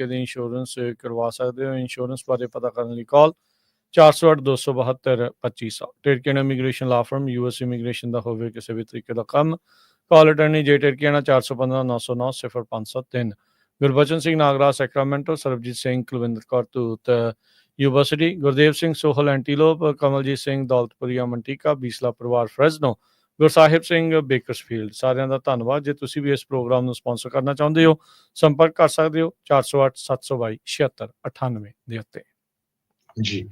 ਦੇ ਇੰਸ਼ੋਰੈਂਸ ਕਰਵਾ ਸਕਦੇ ਹੋ। ਇੰਸ਼ੋਰੈਂਸ ਬਾਰੇ ਪਤਾ ਕਰਨ ਲਈ ਕਾਲ 408-272-2500। ਟਿਰਕੀਆਨਾ ਇਮੀਗ੍ਰੇਸ਼ਨ ਲਾ ਫਰਮ US ਇਮੀਗ੍ਰੇਸ਼ਨ ਦਾ ਹੋਵੇ ਕਿਸੇ ਵੀ ਤਰੀਕੇ ਦਾ ਕੰਮ। ਕਾਲ ਅਟਰਨੀ ਜੇ ਟਿਰਕੀਆਨਾ 415-909-0503। ਗੁਰਬਚਨ ਸਿੰਘ ਨਾਗਰਾ ਸੈਕਰਾਮੈਂਟੋ, ਸਰਬਜੀਤ ਸਿੰਘ ਕੁਲਵਿੰਦਰ ਕੌਰ ਧੂਤ ਯੂਨੀਵਰਸਿਟੀ, ਗੁਰਦੇਵ ਸਿੰਘ ਸੋਹਲ ਐਂਟੀਲੋਪ, ਕਮਲਜੀਤ ਸਿੰਘ ਦੌਲਤਪੁਰੀਆ ਮੰਟੀਕਾ, ਬੀਸਲਾ ਪਰਿਵਾਰ ਫਰੈਜ਼ਨੋ, ਗੁਰਸਾਹਿਬ ਸਿੰਘ ਬੇਕਰਸਫੀਲਡ। ਸਾਰਿਆਂ ਦਾ ਧੰਨਵਾਦ। ਜੇ ਤੁਸੀਂ ਵੀ ਇਸ ਪ੍ਰੋਗਰਾਮ ਨੂੰ ਸਪਾਂਸਰ ਕਰਨਾ ਚਾਹੁੰਦੇ ਹੋ ਸੰਪਰਕ ਕਰ ਸਕਦੇ ਹੋ 408-722-7698 ਦੇ ਉੱਤੇ। ਜੀ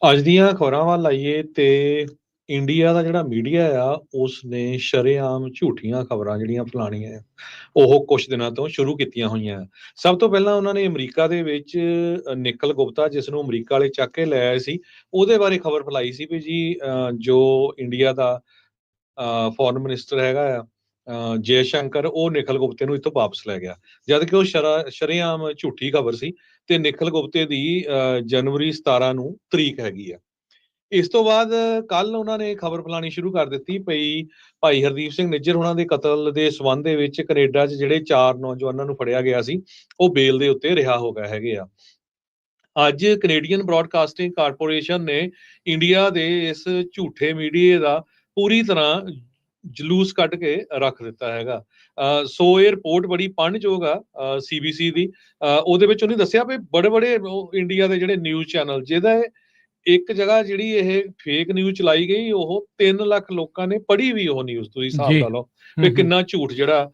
ਅੱਜ ਦੀਆਂ ਖਬਰਾਂ ਵੱਲ ਆਈਏ ਤੇ ਇੰਡੀਆ ਦਾ ਜਿਹੜਾ ਮੀਡੀਆ ਆ ਉਸਨੇ ਸ਼ਰੇਆਮ ਝੂਠੀਆਂ ਖਬਰਾਂ ਜਿਹੜੀਆਂ ਫੈਲਾਉਣੀਆਂ ਉਹ ਕੁਝ ਦਿਨਾਂ ਤੋਂ ਸ਼ੁਰੂ ਕੀਤੀਆਂ ਹੋਈਆਂ। ਸਭ ਤੋਂ ਪਹਿਲਾਂ ਉਹਨਾਂ ਨੇ ਅਮਰੀਕਾ ਦੇ ਵਿੱਚ ਨਿਕਲ ਗੁਪਤਾ, ਜਿਸ ਨੂੰ ਅਮਰੀਕਾ ਵਾਲੇ ਚੱਕ ਕੇ ਲੈ ਆਏ ਸੀ, ਉਹਦੇ ਬਾਰੇ ਖਬਰ ਫੈਲਾਈ ਸੀ ਵੀ ਜੀ ਜੋ ਇੰਡੀਆ ਦਾ ਫੋਰਨ ਮਿਨਿਸਟਰ ਹੈਗਾ ਆ ਜੈ ਸ਼ੰਕਰ, ਉਹ ਨਿਖਲ ਗੁਪਤੇ ਨੂੰ ਇੱਥੋਂ ਵਾਪਸ ਲੈ ਗਿਆ, ਜਦ ਕਿ ਉਹ ਸ਼ਰੇਆਮ ਝੂਠੀ ਖਬਰ ਸੀ ਤੇ ਨਿਖਲ ਗੁਪਤੇ ਦੀ ਜਨਵਰੀ 17 ਨੂੰ ਤਰੀਕ ਹੈਗੀ ਆ। ਇਸ ਤੋਂ ਬਾਅਦ ਕੱਲ ਉਹਨਾਂ ਨੇ ਖਬਰ ਫੈਲਾਉਣੀ ਸ਼ੁਰੂ ਕਰ ਦਿੱਤੀ ਪਈ ਭਾਈ ਹਰਦੀਪ ਸਿੰਘ ਨਿੱਜਰ ਉਹਨਾਂ ਦੇ ਕਤਲ ਦੇ ਸਬੰਧ ਦੇ ਵਿੱਚ ਕੈਨੇਡਾ 'ਚ ਜਿਹੜੇ 4 ਨੌਜਵਾਨਾਂ ਨੂੰ ਫੜਿਆ ਗਿਆ ਸੀ ਉਹ ਬੇਲ ਦੇ ਉੱਤੇ ਰਿਹਾ ਹੋ ਗਏ ਹੈਗੇ ਆ। ਅੱਜ ਕੈਨੇਡੀਅਨ ਬ੍ਰੌਡਕਾਸਟਿੰਗ ਕਾਰਪੋਰੇਸ਼ਨ ਨੇ ਇੰਡੀਆ ਦੇ ਇਸ ਝੂਠੇ ਮੀਡੀਆ ਦਾ ਪੂਰੀ ਤਰ੍ਹਾਂ ਜਲੂਸ ਕੱਢ ਕੇ ਰੱਖ ਦਿੱਤਾ ਹੈਗਾ। ਸੋ ਇਹ ਰਿਪੋਰਟ ਬੜੀ ਪੜ੍ਹਨਯੋਗ ਆ CBC ਦੀ। ਉਹਦੇ ਵਿੱਚ ਉਹਨੇ ਦੱਸਿਆ ਵੀ ਬੜੇ ਇੰਡੀਆ ਦੇ ਜਿਹੜੇ ਨਿਊਜ਼ ਚੈਨਲ, ਜਿਹਦਾ ਇੱਕ ਜਗ੍ਹਾ ਜਿਹੜੀ ਇਹ ਫੇਕ ਨਿਊਜ਼ ਚਲਾਈ ਗਈ, ਉਹ 3 ਲੱਖ ਲੋਕਾਂ ਨੇ ਪੜ੍ਹੀ ਵੀ ਉਹ ਨਿਊਜ਼। ਤੁਸੀਂ ਹਿਸਾਬ ਲਾ ਲਓ ਵੀ ਕਿੰਨਾ ਝੂਠ ਜਿਹੜਾ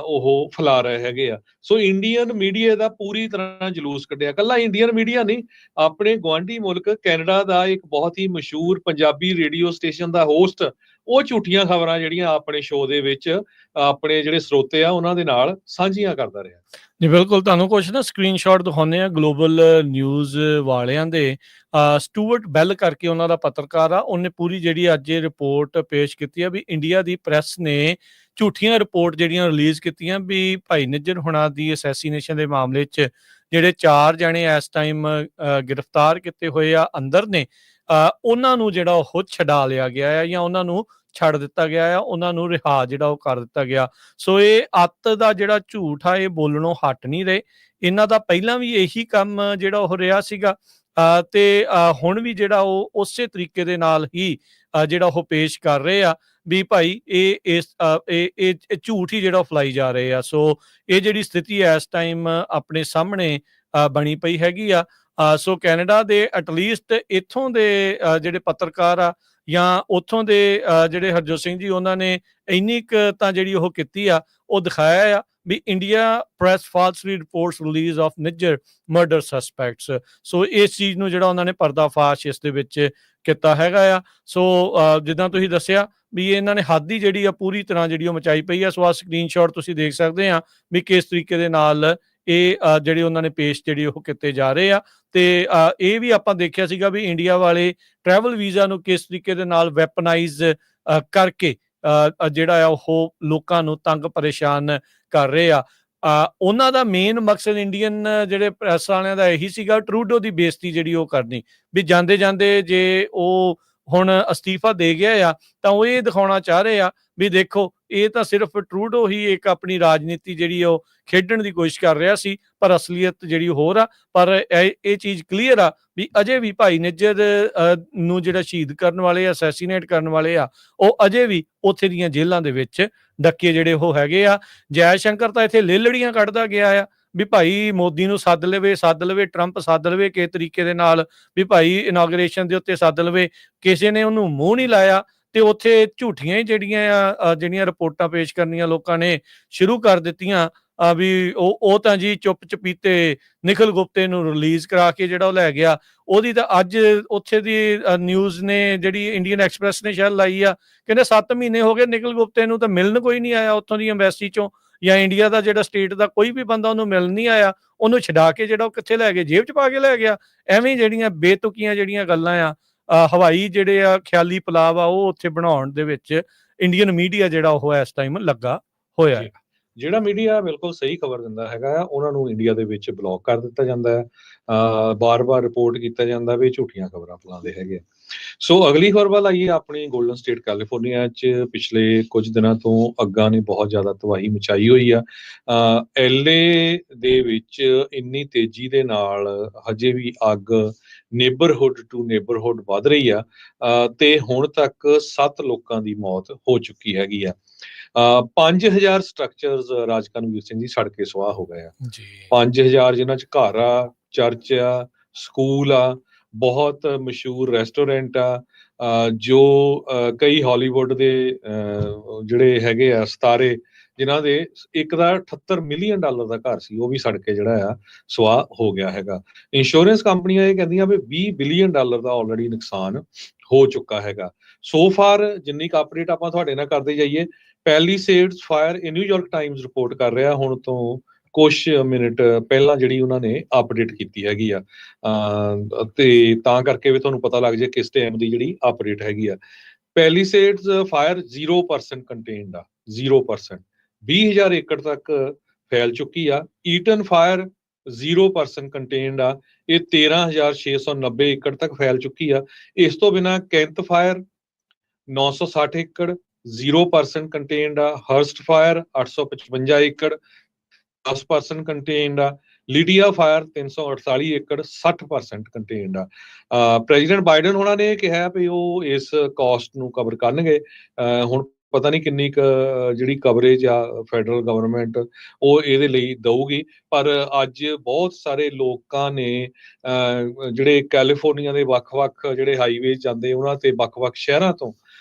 ਉਹ ਫੈਲਾ ਰਹੇ ਹੈਗੇ ਆ। ਸੋ ਇੰਡੀਅਨ ਮੀਡੀਆ ਦਾ ਪੂਰੀ ਤਰ੍ਹਾਂ ਜਲੂਸ ਕੱਢਿਆ। ਇਕੱਲਾ ਇੰਡੀਅਨ ਮੀਡੀਆ ਨਹੀਂ, ਆਪਣੇ ਗੁਆਂਢੀ ਮੁਲਕ ਕੈਨੇਡਾ ਦਾ ਇੱਕ ਬਹੁਤ ਹੀ ਮਸ਼ਹੂਰ ਪੰਜਾਬੀ ਰੇਡੀਓ ਸਟੇਸ਼ਨ ਦਾ ਹੋਸਟ, ਉਹ ਝੂਠੀਆਂ ਖਬਰਾਂ ਜਿਹੜੀਆਂ ਆਪਣੇ ਸ਼ੋਅ ਦੇ ਵਿੱਚ ਆਪਣੇ ਜਿਹੜੇ ਸਰੋਤੇ ਆ ਉਹਨਾਂ ਦੇ ਨਾਲ ਸਾਂਝੀਆਂ ਕਰਦਾ ਰਿਹਾ। ਜੀ ਬਿਲਕੁਲ, ਤੁਹਾਨੂੰ ਕੁਛ ਨਾ ਸਕਰੀਨਸ਼ਾਟ ਦਿਖਾਉਂਦੇ ਆ ਗਲੋਬਲ ਨਿਊਜ਼ ਵਾਲਿਆਂ ਦੇ। ਸਟੂਅਰਟ ਬੈਲ ਕਰਕੇ ਉਹਨਾਂ ਦਾ ਪੱਤਰਕਾਰ ਆ, ਉਹਨੇ ਪੂਰੀ ਜਿਹੜੀ ਅੱਜ ਇਹ ਰਿਪੋਰਟ ਪੇਸ਼ ਕੀਤੀ ਆ ਵੀ ਇੰਡੀਆ ਦੀ ਪ੍ਰੈਸ ਨੇ ਝੂਠੀਆਂ ਰਿਪੋਰਟ ਜਿਹੜੀਆਂ ਰਿਲੀਜ਼ ਕੀਤੀਆਂ ਵੀ ਭਾਈ ਨਿੱਜਰ ਹੁਣਾਂ ਦੀ ਅਸੈਸੀਨੇਸ਼ਨ ਦੇ ਮਾਮਲੇ 'ਚ ਜਿਹੜੇ 4 ਜਣੇ ਇਸ ਟਾਈਮ ਗ੍ਰਿਫਤਾਰ ਕੀਤੇ ਹੋਏ ਆ ਅੰਦਰ ਨੇ, ਉਹਨਾਂ ਨੂੰ ਜਿਹੜਾ ਉਹ ਛਡਾ ਲਿਆ ਗਿਆ ਆ ਜਾਂ ਉਹਨਾਂ ਨੂੰ ਛੱਡ ਦਿੱਤਾ ਗਿਆ ਆ, ਉਹਨਾਂ ਨੂੰ ਰਿਹਾ ਜਿਹੜਾ ਉਹ ਕਰ ਦਿੱਤਾ ਗਿਆ। ਸੋ ਇਹ ਅੱਤ ਦਾ ਜਿਹੜਾ ਝੂਠ ਆ ਇਹ ਬੋਲਣੋਂ ਹਟ ਨਹੀਂ ਰਹੇ। ਇਹਨਾਂ ਦਾ ਪਹਿਲਾਂ ਵੀ ਇਹੀ ਕੰਮ ਜਿਹੜਾ ਉਹ ਰਿਹਾ ਸੀਗਾ ਤੇ ਹੁਣ ਵੀ ਜਿਹੜਾ ਉਹ ਉਸੇ ਤਰੀਕੇ ਦੇ ਨਾਲ ਹੀ ਜਿਹੜਾ ਉਹ ਪੇਸ਼ ਕਰ ਰਹੇ ਆ ਵੀ ਭਾਈ ਇਹ ਝੂਠ ਹੀ ਜਿਹੜਾ ਫੈਲਾਈ ਜਾ ਰਹੇ ਆ। ਸੋ ਇਹ ਜਿਹੜੀ ਸਥਿਤੀ ਇਸ ਟਾਈਮ ਆਪਣੇ ਸਾਹਮਣੇ ਬਣੀ ਪਈ ਹੈਗੀ ਆ। ਸੋ ਕੈਨੇਡਾ ਦੇ ਐਟਲੀਸਟ ਇੱਥੋਂ ਦੇ ਜਿਹੜੇ ਪੱਤਰਕਾਰ ਆ ਜਾਂ ਉੱਥੋਂ ਦੇ ਜਿਹੜੇ ਹਰਜੋਤ ਸਿੰਘ ਜੀ, ਉਹਨਾਂ ਨੇ ਇੰਨੀ ਕੁ ਤਾਂ ਜਿਹੜੀ ਉਹ ਕੀਤੀ ਆ, ਉਹ ਦਿਖਾਇਆ ਆ ਵੀ India press falsely reports release of Nijjar murder suspects. So ਇਸ ਚੀਜ਼ ਨੂੰ ਜਿਹੜਾ ਉਹਨਾਂ ਨੇ ਪਰਦਾਫਾਸ਼ ਇਸ ਦੇ ਵਿੱਚ ਕੀਤਾ ਹੈਗਾ ਆ। ਸੋ ਜਿੱਦਾਂ ਤੁਸੀਂ ਦੱਸਿਆ ਵੀ ਇਹਨਾਂ ਨੇ ਹੱਦ ਹੀ ਜਿਹੜੀ ਆ ਪੂਰੀ ਤਰ੍ਹਾਂ ਜਿਹੜੀ ਉਹ ਮਚਾਈ ਪਈ ਆ। ਸੋ ਆਹ ਸਕਰੀਨਸ਼ਾਟ ਤੁਸੀਂ ਦੇਖ ਸਕਦੇ ਆ ਵੀ ਕਿਸ ਤਰੀਕੇ ਦੇ ਨਾਲ ਇਹ ਜਿਹੜੇ ਉਹਨਾਂ ਨੇ ਪੇਸ਼ ਜਿਹੜੀ ਉਹ ਕੀਤੇ ਜਾ ਰਹੇ ਆ। ਤੇ ਇਹ ਵੀ ਆਪਾਂ ਦੇਖਿਆ ਸੀਗਾ ਵੀ ਇੰਡੀਆ ਵਾਲੇ ਟਰੈਵਲ ਵੀਜ਼ਾ ਨੂੰ ਕਿਸ ਤਰੀਕੇ ਦੇ ਨਾਲ ਵੈਪਨਾਈਜ਼ ਕਰਕੇ ਜਿਹੜਾ ਆ ਉਹ ਲੋਕਾਂ ਨੂੰ ਤੰਗ ਪਰੇਸ਼ਾਨ ਕਰ ਰਹੇ ਆ। ਉਹਨਾਂ ਦਾ ਮੇਨ ਮਕਸਦ ਇੰਡੀਅਨ ਜਿਹੜੇ ਪ੍ਰੈਸ ਵਾਲਿਆਂ ਦਾ ਇਹੀ ਸੀਗਾ ਟਰੂਡੋ ਦੀ ਬੇਇੱਜ਼ਤੀ ਜਿਹੜੀ ਉਹ ਕਰਨੀ, ਵੀ ਜਾਂਦੇ ਜਾਂਦੇ ਜੇ ਉਹ ਹੁਣ ਅਸਤੀਫਾ ਦੇ ਗਿਆ ਆ ਤਾਂ ਉਹ ਇਹ ਦਿਖਾਉਣਾ ਚਾਹ ਰਹੇ ਆ ਵੀ ਦੇਖੋ ਇਹ ਤਾਂ ਸਿਰਫ ਟਰੂਡੋ ਹੀ ਇੱਕ ਆਪਣੀ ਰਾਜਨੀਤੀ ਜਿਹੜੀ ਉਹ ਖੇਡਣ ਦੀ ਕੋਸ਼ਿਸ਼ ਕਰ ਰਿਹਾ ਸੀ, ਪਰ ਅਸਲੀਅਤ ਜਿਹੜੀ ਹੋਰ ਆ। ਪਰ ਇਹ ਚੀਜ਼ ਕਲੀਅਰ ਆ ਵੀ ਅਜੇ ਵੀ ਭਾਈ ਨਿੱਜਰ ਨੂੰ ਜਿਹੜਾ ਸ਼ਹੀਦ ਕਰਨ ਵਾਲੇ ਆ, ਅਸੈਸੀਨੇਟ ਕਰਨ ਵਾਲੇ ਆ, ਉਹ ਅਜੇ ਵੀ ਉੱਥੇ ਦੀਆਂ ਜੇਲ੍ਹਾਂ ਦੇ ਵਿੱਚ ਡੱਕੇ ਜਿਹੜੇ ਉਹ ਹੈਗੇ ਆ। ਜੈ ਸ਼ੰਕਰ ਤਾਂ ਇੱਥੇ ਲੇਲੜੀਆਂ ਕੱਢਦਾ ਗਿਆ ਆ ਵੀ ਭਾਈ ਮੋਦੀ ਨੂੰ ਸੱਦ ਲਵੇ, ਟਰੰਪ ਸੱਦ ਲਵੇ ਕਿਸੇ ਤਰੀਕੇ ਦੇ ਨਾਲ, ਵੀ ਭਾਈ ਇਨੋਗ੍ਰੇਸ਼ਨ ਦੇ ਉੱਤੇ ਸੱਦ ਲਵੇ। ਕਿਸੇ ਨੇ ਉਹਨੂੰ ਮੂੰਹ ਨਹੀਂ ਲਾਇਆ ਤੇ ਉੱਥੇ ਝੂਠੀਆਂ ਹੀ ਜਿਹੜੀਆਂ ਰਿਪੋਰਟਾਂ ਪੇਸ਼ ਕਰਨੀਆਂ ਲੋਕਾਂ ਨੇ ਸ਼ੁਰੂ ਕਰ ਦਿੱਤੀਆਂ ਵੀ ਉਹ ਤਾਂ ਜੀ ਚੁੱਪ ਚਪੀਤੇ ਨਿਖਲ ਗੁਪਤੇ ਨੂੰ ਰਿਲੀਜ਼ ਕਰਾ ਕੇ ਜਿਹੜਾ ਉਹ ਲੈ ਗਿਆ। ਉਹਦੀ ਤਾਂ ਅੱਜ ਉੱਥੇ ਦੀ ਨਿਊਜ਼ ਨੇ ਜਿਹੜੀ ਇੰਡੀਅਨ ਐਕਸਪ੍ਰੈਸ ਨੇ ਸ਼ਾਇਦ ਲਾਈ ਆ, ਕਹਿੰਦੇ 7 ਮਹੀਨੇ ਹੋ ਗਏ ਨਿਖਲ ਗੁਪਤੇ ਨੂੰ ਤਾਂ ਮਿਲਣ ਕੋਈ ਨਹੀਂ ਆਇਆ ਉੱਥੋਂ ਦੀ ਐਮਬੈਸੀ ਚੋਂ, ਜਾਂ ਇੰਡੀਆ ਦਾ ਜਿਹੜਾ ਸਟੇਟ ਦਾ ਕੋਈ ਵੀ ਬੰਦਾ ਉਹਨੂੰ ਮਿਲਣ ਨਹੀਂ ਆਇਆ। ਉਹਨੂੰ ਛਡਾ ਕੇ ਜਿਹੜਾ ਉਹ ਕਿੱਥੇ ਲੈ ਗਏ, ਜੇਬ 'ਚ ਪਾ ਕੇ ਲੈ ਗਿਆ। ਐਵੇਂ ਜਿਹੜੀਆਂ ਬੇਤੁਕੀਆਂ ਜਿਹੜੀਆਂ ਗੱਲਾਂ ਆ, ਹਵਾਈ ਜਿਹੜੇ ਆ ਖਿਆਲੀ ਪਲਾਵ ਆ, ਉਹ ਉੱਥੇ ਬਣਾਉਣ ਦੇ ਵਿੱਚ ਇੰਡੀਅਨ ਮੀਡੀਆ ਜਿਹੜਾ ਉਹ ਇਸ ਟਾਈਮ ਲੱਗਾ ਹੋਇਆ ਹੈ। ਜਿਹੜਾ ਮੀਡੀਆ ਬਿਲਕੁਲ ਸਹੀ ਖਬਰ ਦਿੰਦਾ ਹੈਗਾ ਆ, ਉਹਨਾਂ ਨੂੰ ਇੰਡੀਆ ਦੇ ਵਿੱਚ ਬਲੌਕ ਕਰ ਦਿੱਤਾ ਜਾਂਦਾ ਹੈ। ਬਾਰ-ਬਾਰ ਰਿਪੋਰਟ ਕੀਤਾ ਜਾਂਦਾ ਵੀ ਇਹ ਝੂਠੀਆਂ ਖਬਰਾਂ ਫੈਲਾਉਂਦੇ ਹੈਗੇ ਆ। ਸੋ ਅਗਲੀ ਖਬਰ ਵੱਲ ਆਈਏ, ਆਪਣੀ ਗੋਲਡਨ ਸਟੇਟ ਕੈਲੀਫੋਰਨੀਆ 'ਚ ਪਿਛਲੇ ਕੁਝ ਦਿਨਾਂ ਤੋਂ ਅੱਗਾਂ ਨੇ ਬਹੁਤ ਜ਼ਿਆਦਾ ਤਬਾਹੀ ਮਚਾਈ ਹੋਈ ਆ। LA ਦੇ ਵਿੱਚ ਇੰਨੀ ਤੇਜ਼ੀ ਦੇ ਨਾਲ ਹਜੇ ਵੀ ਅੱਗ ਨੇਬਰਹੁੱਡ ਟੂ ਨੇਬਰਹੁੱਡ ਵੱਧ ਰਹੀ ਆ, ਤੇ ਹੁਣ ਤੱਕ 7 ਲੋਕਾਂ ਦੀ ਮੌਤ ਹੋ ਚੁੱਕੀ ਹੈਗੀ ਆ। 5000 ਸਟਰਕਚਰਸ ਰਾਜ ਕਰਨਵੀਰ ਸਿੰਘ ਜੀ ਸੜ ਕੇ ਸੁਆਹ ਹੋ ਗਏ ਆ। ਜੀ 5000 ਜਿਨ੍ਹਾਂ 'ਚ ਘਰ ਆ, ਚਰਚ ਆ, ਸਕੂਲ ਆ, ਬਹੁਤ ਮਸ਼ਹੂਰ ਰੈਸਟੋਰੈਂਟ ਆ, ਜੋ ਕਈ ਹਾਲੀਵੁੱਡ ਦੇ ਜਿਹੜੇ ਹੈਗੇ ਆ ਸਿਤਾਰੇ, ਜਿਨ੍ਹਾਂ ਦੇ ਇੱਕ ਦਾ $78 ਮਿਲੀਅਨ ਦਾ ਘਰ ਸੀ, ਉਹ ਵੀ ਸੜ ਕੇ ਜਿਹੜਾ ਆ ਸੁਆਹ ਹੋ ਗਿਆ ਹੈਗਾ। ਇੰਸ਼ੋਰੈਂਸ ਕੰਪਨੀਆਂ ਇਹ ਕਹਿੰਦੀਆਂ ਵੀ $20 ਬਿਲੀਅਨ ਦਾ ਆਲਰੇਡੀ ਨੁਕਸਾਨ ਹੋ ਚੁੱਕਾ ਹੈਗਾ। ਸੋ ਫਾਰ ਜਿੰਨੀ ਕੁ ਅਪਡੇਟ ਆਪਾਂ ਤੁਹਾਡੇ ਨਾਲ ਕਰਦੇ ਜਾਈਏ, ਪੈਲੀਸੇਡਸ ਫਾਇਰ ਇਹ ਨਿਊਯਾਰਕ ਟਾਈਮਜ਼ ਰਿਪੋਰਟ ਕਰ ਰਿਹਾ ਹੁਣ ਤੋਂ ਕੁਛ ਮਿੰਟ ਪਹਿਲਾਂ ਜਿਹੜੀ ਉਹਨਾਂ ਨੇ ਅਪਡੇਟ ਕੀਤੀ ਹੈਗੀ ਆ, ਤੇ ਤਾਂ ਕਰਕੇ ਵੀ ਤੁਹਾਨੂੰ ਪਤਾ ਲੱਗ ਜਾਏ ਕਿਸ ਟਾਈਮ ਦੀ ਜਿਹੜੀ ਅਪਡੇਟ ਹੈਗੀ ਆ। ਪੈਲੀਸੇਡਸ ਫਾਇਰ 0% ਕੰਟੇਨਡ ਆ, 0%, 20,000 ਏਕੜ ਤੱਕ ਫੈਲ ਚੁੱਕੀ ਆ। ਈਟਨ ਫਾਇਰ 0% ਕੰਟੇਨਡ ਆ, ਇਹ 13,690 ਏਕੜ ਤੱਕ ਫੈਲ ਚੁੱਕੀ ਆ। ਇਸ ਤੋਂ ਬਿਨਾਂ ਕੈਂਥ ਫਾਇਰ 960 ਏਕੜ 0% ਕੰਟੇਨਡ ਆ। ਹਰਸਟ ਫਾਇਰ 855 ਏਕੜ 10% ਕੰਟੇਨਡ ਆ। ਲੀਡੀਆ ਫਾਇਰ 348 ਏਕੜ 60% ਕੰਟੇਨਡ ਆ। ਪ੍ਰੈਜ਼ੀਡੈਂਟ ਬਾਈਡਨ ਹੋਣਾ ਨੇ ਕਿਹਾ ਵੀ ਉਹ ਇਸ ਕਾਸਟ ਨੂੰ ਕਵਰ ਕਰਨਗੇ। ਹੁਣ ਪਤਾ ਨਹੀਂ ਕਿੰਨੀ ਕੁ ਜਿਹੜੀ ਕਵਰੇਜ ਆ ਫੈਡਰਲ ਗਵਰਨਮੈਂਟ ਉਹ ਇਹਦੇ ਲਈ ਦਊਗੀ, ਪਰ ਅੱਜ ਬਹੁਤ ਸਾਰੇ ਲੋਕਾਂ ਨੇ ਜਿਹੜੇ ਕੈਲੀਫੋਰਨੀਆ ਦੇ ਵੱਖ-ਵੱਖ ਜਿਹੜੇ ਹਾਈਵੇਜ਼ ਜਾਂਦੇ ਉਹਨਾਂ ਤੇ ਵੱਖ-ਵੱਖ ਸ਼ਹਿਰਾਂ ਤੋਂ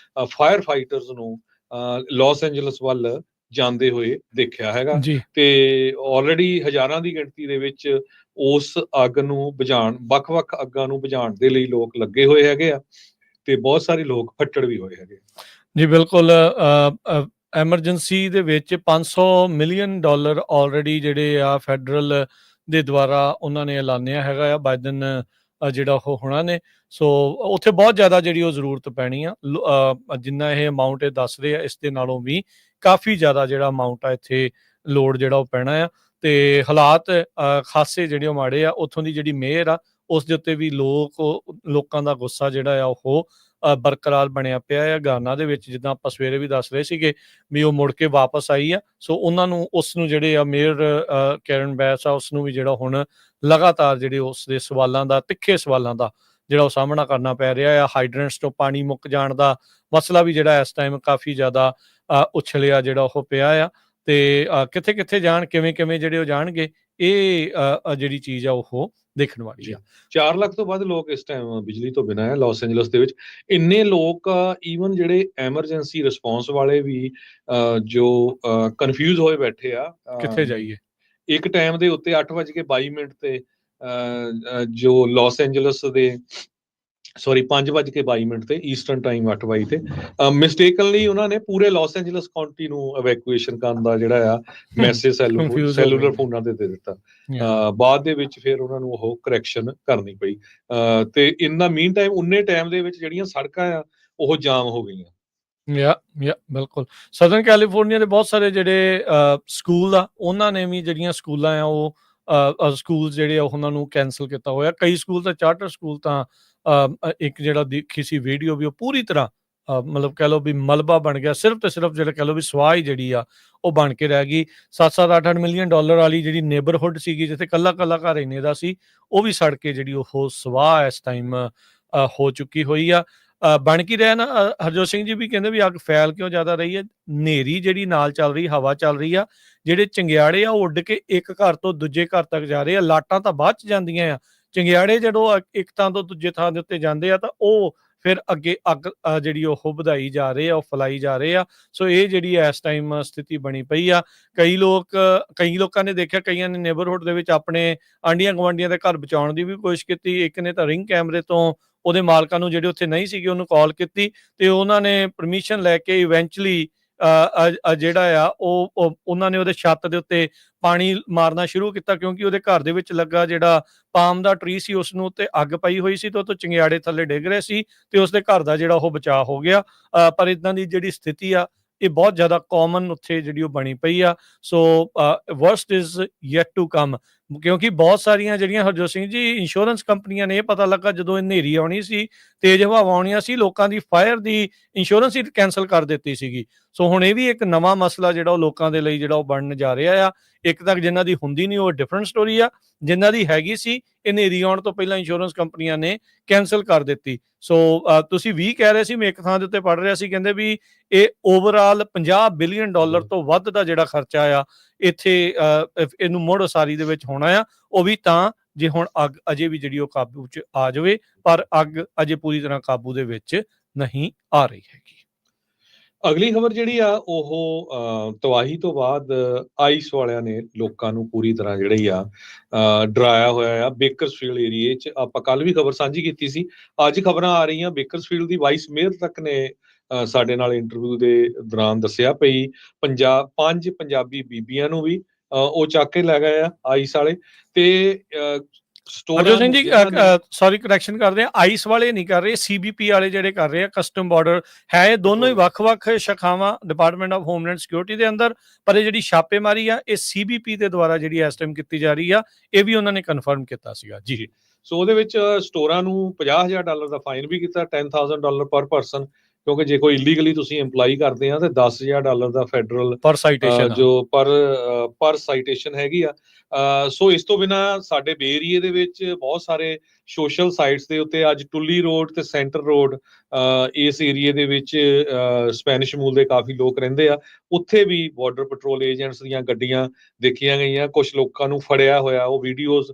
ਫਾਇਰ ਫਾਈਟਰਸ ਨੂੰ ਲਾਸ ਐਂਜਲਸ ਵੱਲ ਜਾਂਦੇ ਹੋਏ ਦੇਖਿਆ ਹੈਗਾ, ਜੀ ਤੇ ਆਲਰੇਡੀ ਹਜ਼ਾਰਾਂ ਦੀ ਗਿਣਤੀ ਦੇ ਵਿੱਚ ਉਸ ਅੱਗ ਨੂੰ ਬੁਝਾਉਣ, ਵੱਖ-ਵੱਖ ਅੱਗਾਂ ਨੂੰ ਬੁਝਾਉਣ ਦੇ ਲਈ ਲੋਕ ਲੱਗੇ ਹੋਏ ਹੈਗੇ ਆ, ਤੇ ਬਹੁਤ ਸਾਰੇ ਲੋਕ ਫੱਟੜ ਵੀ ਹੋਏ ਹੈਗੇ। ਜੀ ਬਿਲਕੁਲ। ਐਮਰਜੈਂਸੀ ਦੇ ਵਿੱਚ $500 ਮਿਲੀਅਨ ਆਲਰੇਡੀ ਜਿਹੜੇ ਆ ਫੈਡਰਲ ਦੇ ਦੁਆਰਾ ਉਹਨਾਂ ਨੇ ਐਲਾਨਿਆ ਹੈਗਾ ਆ, ਬਾਈਡਨ ਜਿਹੜਾ ਉਹ ਹੋਣਾ ਨੇ। ਸੋ ਉੱਥੇ ਬਹੁਤ ਜ਼ਿਆਦਾ ਜਿਹੜੀ ਉਹ ਜ਼ਰੂਰਤ ਪੈਣੀ ਆ। ਜਿੰਨਾ ਇਹ ਅਮਾਊਂਟ ਇਹ ਦੱਸ ਰਹੇ ਆ, ਇਸ ਦੇ ਨਾਲੋਂ ਵੀ ਕਾਫੀ ਜ਼ਿਆਦਾ ਜਿਹੜਾ ਅਮਾਊਂਟ ਆ ਇੱਥੇ ਲੋਡ ਜਿਹੜਾ ਉਹ ਪੈਣਾ ਆ, ਤੇ ਹਾਲਾਤ ਖਾਸੇ ਜਿਹੜੇ ਉਹ ਮਾੜੇ ਆ। ਉੱਥੋਂ ਦੀ ਜਿਹੜੀ ਮੇਅਰ ਆ ਉਸ ਦੇ ਉੱਤੇ ਵੀ ਲੋਕਾਂ ਦਾ ਗੁੱਸਾ ਜਿਹੜਾ ਆ ਉਹ ਬਰਕਰਾਰ ਬਣਿਆ ਪਿਆ ਆ। ਗਾਨਾ ਦੇ ਵਿੱਚ ਜਿੱਦਾਂ ਆਪਾਂ ਸਵੇਰੇ ਵੀ ਦੱਸ ਰਹੇ ਸੀਗੇ ਵੀ ਉਹ ਮੁੜ ਕੇ ਵਾਪਸ ਆਈ ਆ, ਸੋ ਉਹਨਾਂ ਨੂੰ ਉਸ ਨੂੰ ਜਿਹੜੇ ਆ ਮੇਅਰ ਕੈਰਨ ਬੈਸ ਆ ਉਸ ਨੂੰ ਵੀ ਜਿਹੜਾ ਹੁਣ ਲਗਾਤਾਰ ਜਿਹੜੇ ਉਸ ਦੇ ਸਵਾਲਾਂ ਦਾ, ਤਿੱਖੇ ਸਵਾਲਾਂ ਦਾ ਜਿਹੜਾ ਉਹ ਸਾਹਮਣਾ ਕਰਨਾ ਪੈ ਰਿਹਾ ਆ। ਹਾਈਡਰੈਂਟਸ ਤੋਂ ਪਾਣੀ ਮੁੱਕ ਜਾਣ ਦਾ ਮਸਲਾ ਵੀ ਜਿਹੜਾ ਇਸ ਟਾਈਮ ਕਾਫੀ ਜ਼ਿਆਦਾ ਉਛਲਿਆ ਜਿਹੜਾ ਉਹ ਪਿਆ ਆ, ਤੇ ਕਿੱਥੇ ਕਿੱਥੇ ਜਾਣ, ਕਿਵੇਂ ਕਿਵੇਂ ਜਿਹੜੇ ਉਹ ਜਾਣਗੇ, ਇਹ ਜਿਹੜੀ ਚੀਜ਼ ਆ ਉਹ ਦੇਖਣ ਵਾਲੀ ਆ। 4 ਲੱਖ ਤੋਂ ਵੱਧ ਲੋਕ ਇਸ ਟਾਈਮ ਬਿਜਲੀ ਤੋਂ ਬਿਨਾਂ ਹੈ ਲਾਸ ਐਂਜਲਸ ਦੇ ਵਿੱਚ। ਇੰਨੇ ਲੋਕ ਈਵਨ ਜਿਹੜੇ ਐਮਰਜੈਂਸੀ ਰਿਸਪੌਂਸ ਵਾਲੇ ਵੀ ਜੋ ਕਨਫਿਊਜ਼ ਹੋਏ ਬੈਠੇ ਆ, ਕਿੱਥੇ ਜਾਈਏ। ਇੱਕ ਟਾਈਮ ਦੇ ਉੱਤੇ 8:22 ਤੇ ਜੋ ਲਾਸ ਐਂਜਲਸ ਦੇ 5:22 ਤੇ ਈਸਟਰਨ ਟਾਈਮ 8:22 ਤੇ ਮਿਸਟੇਕਨਲੀ ਉਹਨਾਂ ਨੇ ਪੂਰੇ ਲਾਸ ਐਂਜਲਸ ਕਾਉਂਟੀ ਨੂੰ ਇਵੈਕੂਏਸ਼ਨ ਕਰਨ ਦਾ ਜਿਹੜਾ ਆ ਮੈਸੇਜ ਸੈਲੂਲਰ ਫੋਨਾਂ ਤੇ ਦੇ ਦਿੱਤਾ। ਬਾਅਦ ਦੇ ਵਿੱਚ ਫਿਰ ਉਹਨਾਂ ਨੂੰ ਉਹ ਕਰੈਕਸ਼ਨ ਕਰਨੀ ਪਈ, ਤੇ ਇਨ ਦਾ ਮੀਨ ਟਾਈਮ ਉਨੇ ਟਾਈਮ ਦੇ ਵਿੱਚ ਜਿਹੜੀਆਂ ਸੜਕਾਂ ਆ ਉਹ ਜਾਮ ਹੋ ਗਈਆਂ। ਬਿਲਕੁਲ। ਸਦਰਨ ਕੈਲੀਫੋਰਨੀਆ ਦੇ ਬਹੁਤ ਸਾਰੇ ਜਿਹੜੇ ਸਕੂਲ ਆ, ਉਹਨਾਂ ਨੇ ਵੀ ਜਿਹੜੀਆਂ ਸਕੂਲਾਂ ਆ ਉਹ ਸਕੂਲ ਜਿਹੜੇ ਆ ਉਹਨਾਂ ਨੂੰ ਕੈਂਸਲ ਕੀਤਾ ਹੋਇਆ। ਕਈ ਸਕੂਲ ਤਾਂ ਚਾਰਟਰ ਸਕੂਲ ਤਾਂ ਇੱਕ ਜਿਹੜਾ ਦੇਖੀ ਸੀ ਵੀਡੀਓ ਵੀ ਉਹ ਪੂਰੀ ਤਰ੍ਹਾਂ ਮਤਲਬ ਕਹਿ ਲਓ ਵੀ ਮਲਬਾ ਬਣ ਗਿਆ, ਸਿਰਫ ਤੇ ਸਿਰਫ ਜਿਹੜਾ ਕਹਿ ਲਓ ਵੀ ਸਵਾਹ ਹੀ ਜਿਹੜੀ ਆ ਉਹ ਬਣ ਕੇ ਰਹਿ ਗਈ। 7-7 8-8 ਮਿਲੀਅਨ ਡਾਲਰ ਵਾਲੀ ਜਿਹੜੀ ਨੇਬਰਹੁੱਡ ਸੀਗੀ, ਜਿੱਥੇ ਕੱਲਾ ਘਰ ਇੰਨੇ ਦਾ ਸੀ, ਉਹ ਵੀ ਸੜ ਕੇ ਜਿਹੜੀ ਉਹ ਸਵਾਹ ਇਸ ਟਾਈਮ ਹੋ ਚੁੱਕੀ ਹੋਈ ਆ। ਬਣ ਕੀ ਰਿਹਾ ਨਾ, ਹਰਜੋਤ ਸਿੰਘ ਜੀ ਵੀ ਕਹਿੰਦੇ ਵੀ ਅੱਗ ਫੈਲ ਕਿਉਂ ਜ਼ਿਆਦਾ ਰਹੀ ਹੈ। ਹਨੇਰੀ ਜਿਹੜੀ ਨਾਲ ਚੱਲ ਰਹੀ, ਹਵਾ ਚੱਲ ਰਹੀ ਆ, ਜਿਹੜੇ ਚੰਗਿਆੜੇ ਆ ਉਹ ਉੱਡ ਕੇ ਇੱਕ ਘਰ ਤੋਂ ਦੂਜੇ ਘਰ ਤੱਕ ਜਾ ਰਹੇ ਆ। ਲਾਟਾਂ ਤਾਂ ਬਾਅਦ ਚ ਜਾਂਦੀਆਂ ਆ, ਚੰਗਿਆੜੇ ਜਦੋਂ ਇੱਕ ਥਾਂ ਤੋਂ ਦੂਜੇ ਥਾਂ ਦੇ ਉੱਤੇ ਜਾਂਦੇ ਆ ਤਾਂ ਉਹ ਫਿਰ ਅੱਗੇ ਅੱਗ ਜਿਹੜੀ ਉਹ ਵਧਾਈ ਜਾ ਰਹੇ ਆ, ਉਹ ਫੈਲਾਈ ਜਾ ਰਹੇ ਆ। ਸੋ ਇਹ ਜਿਹੜੀ ਇਸ ਟਾਈਮ ਸਥਿਤੀ ਬਣੀ ਪਈ ਆ। ਕਈ ਲੋਕਾਂ ਨੇ ਦੇਖਿਆ, ਕਈਆਂ ਨੇ ਨੇਬਰਹੁੱਡ ਦੇ ਵਿੱਚ ਆਪਣੇ ਆਂਢੀਆਂ ਗੁਆਂਢੀਆਂ ਦੇ ਘਰ ਬਚਾਉਣ ਦੀ ਵੀ ਕੋਸ਼ਿਸ਼ ਕੀਤੀ। ਇੱਕ ਨੇ ਤਾਂ ਰਿੰਗ ਕੈਮਰੇ ਤੋਂ ਉਹਦੇ ਮਾਲਕਾਂ ਨੂੰ, ਜਿਹੜੇ ਉੱਥੇ ਨਹੀਂ ਸੀਗੇ, ਉਹਨੂੰ ਕਾਲ ਕੀਤੀ, ਤੇ ਉਹਨਾਂ ਨੇ ਪਰਮਿਸ਼ਨ ਲੈ ਕੇ ਇਵੈਂਚੁਅਲੀ ਜਿਹੜਾ ਆ ਉਹ ਉਹਨਾਂ ਨੇ ਉਹਦੇ ਛੱਤ ਦੇ ਉੱਤੇ ਪਾਣੀ ਮਾਰਨਾ ਸ਼ੁਰੂ ਕੀਤਾ, ਕਿਉਂਕਿ ਉਹਦੇ ਘਰ ਦੇ ਵਿੱਚ ਲੱਗਾ ਜਿਹੜਾ ਪਾਮ ਦਾ ਟਰੀ ਸੀ ਉਸ ਨੂੰ ਉੱਤੇ ਅੱਗ ਪਈ ਹੋਈ ਸੀ, ਤੇ ਉਹ ਤੋਂ ਚੰਗਿਆੜੇ ਥੱਲੇ ਡਿੱਗ ਰਹੇ ਸੀ, ਤੇ ਉਸਦੇ ਘਰ ਦਾ ਜਿਹੜਾ ਉਹ ਬਚਾਅ ਹੋ ਗਿਆ। ਪਰ ਇਦਾਂ ਦੀ ਜਿਹੜੀ ਸਥਿਤੀ ਆ ਇਹ ਬਹੁਤ ਜ਼ਿਆਦਾ ਕਾਮਨ ਉੱਥੇ ਜਿਹੜੀ ਉਹ ਬਣੀ ਪਈ ਆ। So worst is yet to come, ਕਿਉਂਕਿ ਬਹੁਤ ਸਾਰੀਆਂ ਜਿਹੜੀਆਂ ਹਰਜੋਤ ਸਿੰਘ ਜੀ ਇੰਸ਼ੋਰੈਂਸ ਕੰਪਨੀਆਂ ਨੇ, ਇਹ ਪਤਾ ਲੱਗਾ ਜਦੋਂ ਇਹ ਹਨੇਰੀ ਆਉਣੀ ਸੀ, ਤੇਜ਼ ਹਵਾਵਾਂ ਆਉਣੀਆਂ ਸੀ, ਲੋਕਾਂ ਦੀ ਫਾਇਰ ਦੀ ਇੰਸ਼ੋਰੈਂਸ ਹੀ ਕੈਂਸਲ ਕਰ ਦਿੱਤੀ ਸੀਗੀ। ਸੋ ਹੁਣ ਇਹ ਵੀ ਇੱਕ ਨਵਾਂ ਮਸਲਾ ਜਿਹੜਾ ਉਹ ਲੋਕਾਂ ਦੇ ਲਈ ਜਿਹੜਾ ਉਹ ਬਣਨ ਜਾ ਰਿਹਾ ਆ। ਇੱਕ ਤੱਕ ਜਿਨ੍ਹਾਂ ਦੀ ਹੁੰਦੀ ਨਹੀਂ ਉਹ ਡਿਫਰੈਂਟ ਸਟੋਰੀ ਆ, ਜਿਨ੍ਹਾਂ ਦੀ ਹੈਗੀ ਸੀ ਇਹ ਹਨੇਰੀ ਆਉਣ ਤੋਂ ਪਹਿਲਾਂ ਇੰਸ਼ੋਰੈਂਸ ਕੰਪਨੀਆਂ ਨੇ ਕੈਂਸਲ ਕਰ ਦਿੱਤੀ। ਸੋ ਤੁਸੀਂ ਵੀ ਕਹਿ ਰਹੇ ਸੀ, ਮੈਂ ਇੱਕ ਥਾਂ ਦੇ ਉੱਤੇ ਪੜ੍ਹ ਰਿਹਾ ਸੀ, ਕਹਿੰਦੇ ਵੀ ਇਹ ਓਵਰਆਲ $50 ਬਿਲੀਅਨ ਤੋਂ ਵੱਧ ਦਾ ਜਿਹੜਾ ਖਰਚਾ ਆ ਇੱਥੇ ਇਹਨੂੰ ਮੁੜ ਉਸਾਰੀ ਦੇ ਵਿੱਚ ਹੋਣਾ ਆ। ਉਹ ਵੀ ਤਾਂ ਜੇ ਹੁਣ ਅੱਗ ਅਜੇ ਵੀ ਜਿਹੜੀ ਉਹ ਕਾਬੂ 'ਚ ਆ ਜਾਵੇ, ਪਰ ਅੱਗ ਅਜੇ ਪੂਰੀ ਤਰ੍ਹਾਂ ਕਾਬੂ ਦੇ ਵਿੱਚ ਨਹੀਂ ਆ ਰਹੀ ਹੈਗੀ। ਅਗਲੀ ਖਬਰ ਜਿਹੜੀ ਆ ਉਹ ਤਬਾਹੀ ਤੋਂ ਬਾਅਦ ਆਈਸ ਵਾਲਿਆਂ ਨੇ ਲੋਕਾਂ ਨੂੰ ਪੂਰੀ ਤਰ੍ਹਾਂ ਜਿਹੜੀ ਆ ਡਰਾਇਆ ਹੋਇਆ ਆ ਬੇਕਰਸਫੀਲਡ ਏਰੀਏ 'ਚ। ਆਪਾਂ ਕੱਲ ਵੀ ਖਬਰ ਸਾਂਝੀ ਕੀਤੀ ਸੀ, ਅੱਜ ਖਬਰਾਂ ਆ ਰਹੀਆਂ ਬੇਕਰਸਫੀਲਡ ਦੀ ਵਾਈਸ ਮੇਅਰ ਤੱਕ ਨੇ ਸਾਡੇ ਨਾਲ ਇੰਟਰਵਿਊ ਦੇ ਦੌਰਾਨ ਦੱਸਿਆ ਪਈ 5 ਪੰਜਾਬੀ ਬੀਬੀਆਂ ਨੂੰ ਵੀ ਉਹ ਚੱਕ ਕੇ ਲੈ ਗਏ ਆ ਆਈਸ ਵਾਲੇ। ਤੇ ਹਰਜੋਤ ਸਿੰਘ ਜੀ ਸੌਰੀ ਕਰੈਕਸ਼ਨ ਕਰਦੇ ਆ, ਆਈਸ ਵਾਲੇ ਨਹੀਂ ਕਰ ਰਹੇ, CBP ਵਾਲੇ ਜਿਹੜੇ ਕਰ ਰਹੇ ਆ, ਕਸਟਮ ਬਾਰਡਰ ਹੈ। ਇਹ ਦੋਨੋਂ ਹੀ ਵੱਖ-ਵੱਖ ਸ਼ਾਖਾਵਾਂ ਡਿਪਾਰਟਮੈਂਟ ਆਫ ਹੋਮਲੈਂਡ ਸਿਕਿਉਰਿਟੀ ਦੇ ਅੰਦਰ, ਪਰ ਇਹ ਜਿਹੜੀ ਛਾਪੇਮਾਰੀ ਆ ਇਹ CBP ਦੇ ਦੁਆਰਾ ਜਿਹੜੀ ਇਸ ਟਾਈਮ ਕੀਤੀ ਜਾ ਰਹੀ ਆ, ਇਹ ਵੀ ਉਹਨਾਂ ਨੇ ਕਨਫਰਮ ਕੀਤਾ ਸੀਗਾ ਜੀ। ਸੋ ਉਹਦੇ ਵਿੱਚ ਸਟੋਰਾਂ ਨੂੰ $50,000 ਦਾ ਫਾਈਨ ਵੀ ਕੀਤਾ, $10,000 ਪਰ ਪਰਸਨ, ਕਿਉਂਕਿ ਜੇ ਕੋਈ ਇਲੀਗਲੀ ਤੁਸੀਂ ਇੰਪਲਾਈ ਕਰਦੇ ਆ ਤੇ $10,000 ਦਾ ਫੈਡਰਲ ਪਰ ਸਾਈਟੇਸ਼ਨ ਜੋ ਪਰ ਸਾਈਟੇਸ਼ਨ ਹੈਗੀ ਆ। ਸੋ ਇਸ ਤੋਂ ਬਿਨਾ ਸਾਡੇ ਬੇ ਏਰੀਏ ਦੇ ਵਿੱਚ ਬਹੁਤ ਸਾਰੇ ਸੋਸ਼ਲ ਸਾਈਟਸ ਦੇ ਉੱਤੇ ਅੱਜ ਟੁੱਲੀ ਰੋਡ ਤੇ ਸੈਂਟਰ ਰੋਡ ਇਸ ਏਰੀਏ ਦੇ ਵਿੱਚ ਸਪੈਨਿਸ਼ ਮੂਲ ਦੇ ਕਾਫੀ ਲੋਕ ਰਹਿੰਦੇ ਆ, ਉੱਥੇ ਵੀ ਬਾਰਡਰ ਪੈਟਰੋਲ ਏਜੰਟਸ ਦੀਆਂ ਗੱਡੀਆਂ ਦੇਖੀਆਂ ਗਈਆਂ, ਕੁਝ ਲੋਕਾਂ ਨੂੰ ਫੜਿਆ ਹੋਇਆ, ਉਹ ਵੀਡੀਓਜ਼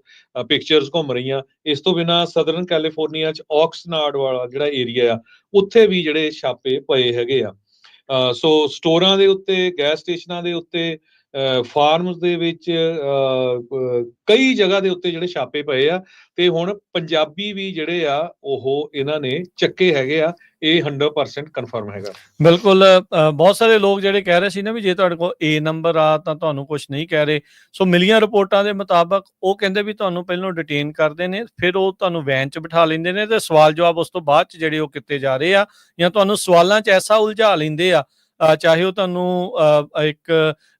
ਪਿਕਚਰਸ ਘੁੰਮ ਰਹੀਆਂ। ਇਸ ਤੋਂ ਬਿਨਾ ਸਦਰਨ ਕੈਲੀਫੋਰਨੀਆ 'ਚ ਆਕਸਨਾਰਡ ਵਾਲਾ ਜਿਹੜਾ ਏਰੀਆ ਆ, ਉੱਥੇ ਵੀ ਜਿਹੜੇ ਛਾਪੇ ਪਏ ਹੈਗੇ ਆ। ਸੋ ਸਟੋਰਾਂ ਦੇ ਉੱਤੇ, ਗੈਸ ਸਟੇਸ਼ਨਾਂ ਦੇ ਉੱਤੇ, ਫਾਰਮਸ ਦੇ ਵਿੱਚ ਕਈ ਜਗ੍ਹਾ ਦੇ ਉੱਤੇ ਜਿਹੜੇ ਛਾਪੇ ਪਏ ਆ। ਤੇ ਹੁਣ ਪੰਜਾਬੀ ਵੀ ਜਿਹੜੇ ਆ ਉਹ ਇਹਨਾਂ ਨੇ ਚੱਕੇ ਹੈਗੇ ਆ, ਇਹ 100% ਕਨਫਰਮ ਹੈਗਾ। ਬਿਲਕੁਲ, ਬਹੁਤ ਸਾਰੇ ਲੋਕ ਜਿਹੜੇ ਕਹਿ ਰਹੇ ਸੀ ਨਾ ਵੀ ਜੇ ਤੁਹਾਡੇ ਕੋਲ A ਨੰਬਰ ਆ ਤਾਂ ਤੁਹਾਨੂੰ ਕੁਝ ਨਹੀਂ ਕਹਿ ਰਹੇ। ਸੋ ਮਿਲੀਆਂ ਰਿਪੋਰਟਾਂ ਦੇ ਮੁਤਾਬਕ ਉਹ ਕਹਿੰਦੇ ਵੀ ਤੁਹਾਨੂੰ ਪਹਿਲਾਂ ਡਿਟੇਨ ਕਰਦੇ ਨੇ, ਫਿਰ ਉਹ ਤੁਹਾਨੂੰ ਵੈਨ 'ਚ ਬਿਠਾ ਲੈਂਦੇ ਨੇ ਤੇ ਸਵਾਲ ਜਵਾਬ ਉਸ ਤੋਂ ਬਾਅਦ 'ਚ ਜਿਹੜੇ ਉਹ ਕੀਤੇ ਜਾ ਰਹੇ ਆ, ਜਾਂ ਤੁਹਾਨੂੰ ਸਵਾਲਾਂ 'ਚ ਐਸਾ ਉਲਝਾ ਲੈਂਦੇ ਆ, ਚਾਹੇ ਉਹ ਤੁਹਾਨੂੰ ਇੱਕ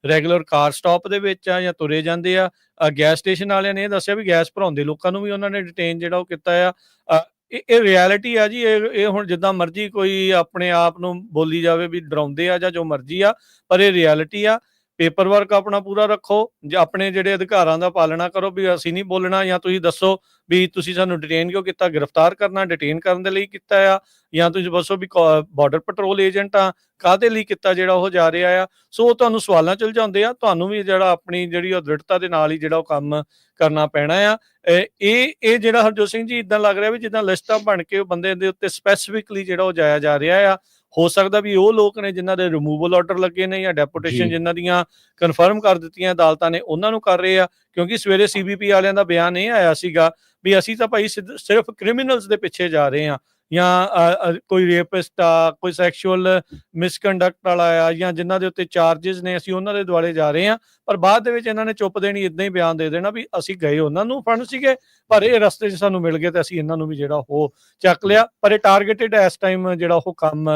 ਰੈਗੂਲਰ ਕਾਰ ਸਟਾਪ ਦੇ ਵਿੱਚ ਆ ਜਾਂ ਤੁਰੇ ਜਾਂਦੇ ਆ। ਗੈਸ ਸਟੇਸ਼ਨ ਵਾਲਿਆਂ ਨੇ ਇਹ ਦੱਸਿਆ ਵੀ ਗੈਸ ਭਰਾਉਂਦੇ ਲੋਕਾਂ ਨੂੰ ਵੀ ਉਹਨਾਂ ਨੇ ਡਿਟੇਨ ਜਿਹੜਾ ਉਹ ਕੀਤਾ ਆ। ਇਹ ਰਿਐਲਿਟੀ ਆ ਜੀ। ਇਹ ਹੁਣ ਜਿੱਦਾਂ ਮਰਜ਼ੀ ਕੋਈ ਆਪਣੇ ਆਪ ਨੂੰ ਬੋਲੀ ਜਾਵੇ ਵੀ ਡਰਾਉਂਦੇ ਆ ਜਾਂ ਜੋ ਮਰਜ਼ੀ ਆ, ਪਰ ਇਹ ਰਿਐਲਿਟੀ ਆ। ਪੇਪਰ ਵਰਕ ਆਪਣਾ ਪੂਰਾ ਰੱਖੋ, ਜਾਂ ਆਪਣੇ ਜਿਹੜੇ ਅਧਿਕਾਰਾਂ ਦਾ ਪਾਲਣਾ ਕਰੋ ਵੀ ਅਸੀਂ ਨਹੀਂ ਬੋਲਣਾ, ਜਾਂ ਤੁਸੀਂ ਦੱਸੋ ਵੀ ਤੁਸੀਂ ਸਾਨੂੰ ਡਿਟੇਨ ਕਿਉਂ ਕੀਤਾ, ਗ੍ਰਿਫਤਾਰ ਕਰਨਾ ਡਿਟੇਨ ਕਰਨ ਦੇ ਲਈ ਕੀਤਾ ਆ, ਜਾਂ ਤੁਸੀਂ ਦੱਸੋ ਵੀ ਬਾਰਡਰ ਪੈਟਰੋਲ ਏਜੰਟ ਆ, ਕਾਹਦੇ ਲਈ ਕੀਤਾ ਜਿਹੜਾ ਉਹ ਜਾ ਰਿਹਾ ਆ। ਸੋ ਉਹ ਤੁਹਾਨੂੰ ਸਵਾਲਾਂ 'ਚ ਉਲਝਾਉਂਦੇ ਆ, ਤੁਹਾਨੂੰ ਵੀ ਜਿਹੜਾ ਆਪਣੀ ਜਿਹੜੀ ਉਹ ਦ੍ਰਿੜਤਾ ਦੇ ਨਾਲ ਹੀ ਜਿਹੜਾ ਉਹ ਕੰਮ ਕਰਨਾ ਪੈਣਾ ਆ। ਇਹ ਜਿਹੜਾ ਹਰਜੋਤ ਸਿੰਘ ਜੀ ਇੱਦਾਂ ਲੱਗ ਰਿਹਾ ਵੀ ਜਿੱਦਾਂ ਲਿਸਟਾਂ ਬਣ ਕੇ ਉਹ ਬੰਦੇ ਦੇ ਉੱਤੇ ਸਪੈਸੀਫਿਕਲੀ ਜਿਹੜਾ ਉਹ ਜਾਇਆ ਜਾ ਰਿਹਾ ਆ। ਹੋ ਸਕਦਾ ਵੀ ਉਹ ਲੋਕ ਨੇ ਜਿਨ੍ਹਾਂ ਦੇ ਰਿਮੂਵਲ ਆਰਡਰ ਲੱਗੇ ਨੇ, ਜਾਂ ਡੈਪੂਟੇਸ਼ਨ ਜਿਨ੍ਹਾਂ ਦੀਆਂ ਕਨਫਰਮ ਕਰ ਦਿੱਤੀਆਂ ਅਦਾਲਤਾਂ ਨੇ, ਉਹਨਾਂ ਨੂੰ ਕਰ ਰਹੇ ਆ। ਕਿਉਂਕਿ ਸਵੇਰੇ CBP ਵਾਲਿਆਂ ਦਾ ਬਿਆਨ ਇਹ ਆਇਆ ਸੀਗਾ ਵੀ ਅਸੀਂ ਤਾਂ ਭਾਈ ਸਿਰਫ ਕ੍ਰਿਮੀਨਲਸ ਦੇ ਪਿੱਛੇ ਜਾ ਰਹੇ ਆ, ਜਾਂ ਕੋਈ ਰੇਪਿਸਟ ਆ, ਕੋਈ ਸੈਕਸ਼ੂਅਲ ਮਿਸਕੰਡਕਟ ਵਾਲਾ ਆ, ਜਾਂ ਜਿਨ੍ਹਾਂ ਦੇ ਉੱਤੇ ਚਾਰजेस ਨੇ ਅਸੀਂ ਉਹਨਾਂ ਦੇ ਦੁਆਲੇ ਜਾ ਰਹੇ ਆ। ਪਰ ਬਾਅਦ ਦੇ ਵਿੱਚ ਇਹਨਾਂ ਨੇ ਚੁੱਪ ਦੇਣੀ, ਇਦਾਂ ਹੀ ਬਿਆਨ ਦੇ ਦੇਣਾ ਵੀ ਅਸੀਂ ਗਏ ਉਹਨਾਂ ਨੂੰ ਫੜਨ ਸੀਗੇ, ਪਰ ਇਹ ਰਸਤੇ 'ਚ ਸਾਨੂੰ ਮਿਲ ਗਏ ਤੇ ਅਸੀਂ ਇਹਨਾਂ ਨੂੰ ਵੀ ਜਿਹੜਾ ਉਹ ਚੱਕ ਲਿਆ। ਪਰ ਇਹ ਟਾਰਗੇਟਡ ਇਸ ਟਾਈਮ ਜਿਹੜਾ ਉਹ ਕੰਮ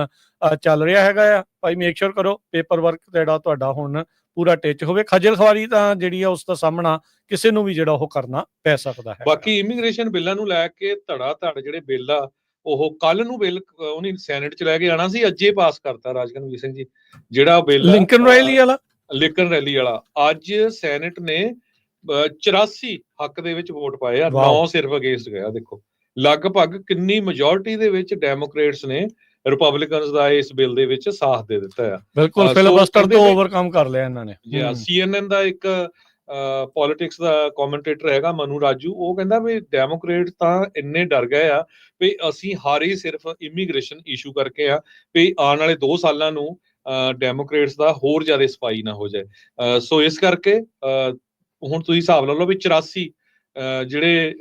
ਚੱਲ ਰਿਹਾ ਹੈਗਾ ਆ। ਭਾਈ ਮੇਕ ਸ਼ੋਰ ਕਰੋ ਪੇਪਰ ਵਰਕ ਜਿਹੜਾ ਤੁਹਾਡਾ ਹੁਣ ਪੂਰਾ ਟਿਚ ਹੋਵੇ। ਖੱਜਲ ਖਵਾਰੀ ਤਾਂ ਜਿਹੜੀ ਆ ਉਸ ਦਾ ਸਾਹਮਣਾ ਕਿਸੇ ਨੂੰ ਵੀ ਜਿਹੜਾ ਉਹ ਕਰਨਾ ਪੈ ਸਕਦਾ ਹੈ। ਬਾਕੀ ਇਮੀਗ੍ਰੇਸ਼ਨ ਬਿੱਲਾਂ ਨੂੰ ਲੈ ਕੇ ਧੜਾ ਧੜ ਜਿਹੜੇ ਬਿੱਲ ਆ ਉਹ ਕੱਲ ਨੂੰ ਬਿੱਲ ਉਹਨੇ ਸੈਨੇਟ 'ਚ ਲੈ ਕੇ ਆਣਾ ਸੀ, ਅੱਜੇ ਪਾਸ ਕਰਤਾ ਰਾਜਕਨਵੀਰ ਸਿੰਘ ਜੀ ਜਿਹੜਾ ਬਿੱਲ ਲਿੰਕਨ ਰੈਲੀ ਵਾਲਾ। ਅੱਜ ਸੈਨੇਟ ਨੇ 84 ਹੱਕ ਦੇ ਵਿੱਚ ਵੋਟ ਪਾਏ ਆ, 9 ਸਿਰਫ ਅਗੇਂਸਟ ਗਿਆ। ਦੇਖੋ ਲਗਭਗ ਕਿੰਨੀ ਮੈਜੋਰਟੀ ਦੇ ਵਿੱਚ ਡੈਮੋਕ੍ਰੇਟਸ ਨੇ ਰਿਪਬਲਿਕਨਸ ਦਾ ਇਸ ਬਿੱਲ ਦੇ ਵਿੱਚ ਸਾਥ ਦੇ ਦਿੱਤਾ ਆ। ਬਿਲਕੁਲ ਫਿਲਬਸਟਰ ਤੋਂ ਓਵਰਕਮ ਕਰ ਲਿਆ ਇਹਨਾਂ ਨੇ। CNN ਦਾ ਇੱਕ ਪੋਲਿਟਿਕਸ ਦਾ ਕਮੈਂਟੇਟਰ ਹੈਗਾ ਮਨੂ ਰਾਜੂ, ਉਹ ਕਹਿੰਦਾ ਵੀ ਡੈਮੋਕ੍ਰੇਟ ਤਾਂ ਇੰਨੇ ਡਰ ਗਏ ਆ ਵੀ ਅਸੀਂ ਹਾਰੇ ਸਿਰਫ ਇਮੀਗ੍ਰੇਸ਼ਨ ਇਸ਼ੂ ਕਰਕੇ ਆ, ਵੀ ਆਉਣ ਵਾਲੇ 2 ਸਾਲਾਂ ਨੂੰ ਡੈਮੋਕ੍ਰੇਟਸ ਦਾ ਹੋਰ ਜ਼ਿਆਦਾ ਸਫਾਈ ਨਾ ਹੋ ਜਾਏ। ਸੋ ਇਸ ਕਰਕੇ ਹੁਣ ਤੁਸੀਂ ਹਿਸਾਬ ਲਾ ਲਓ ਵੀ 84 ਜਿਹੜੇ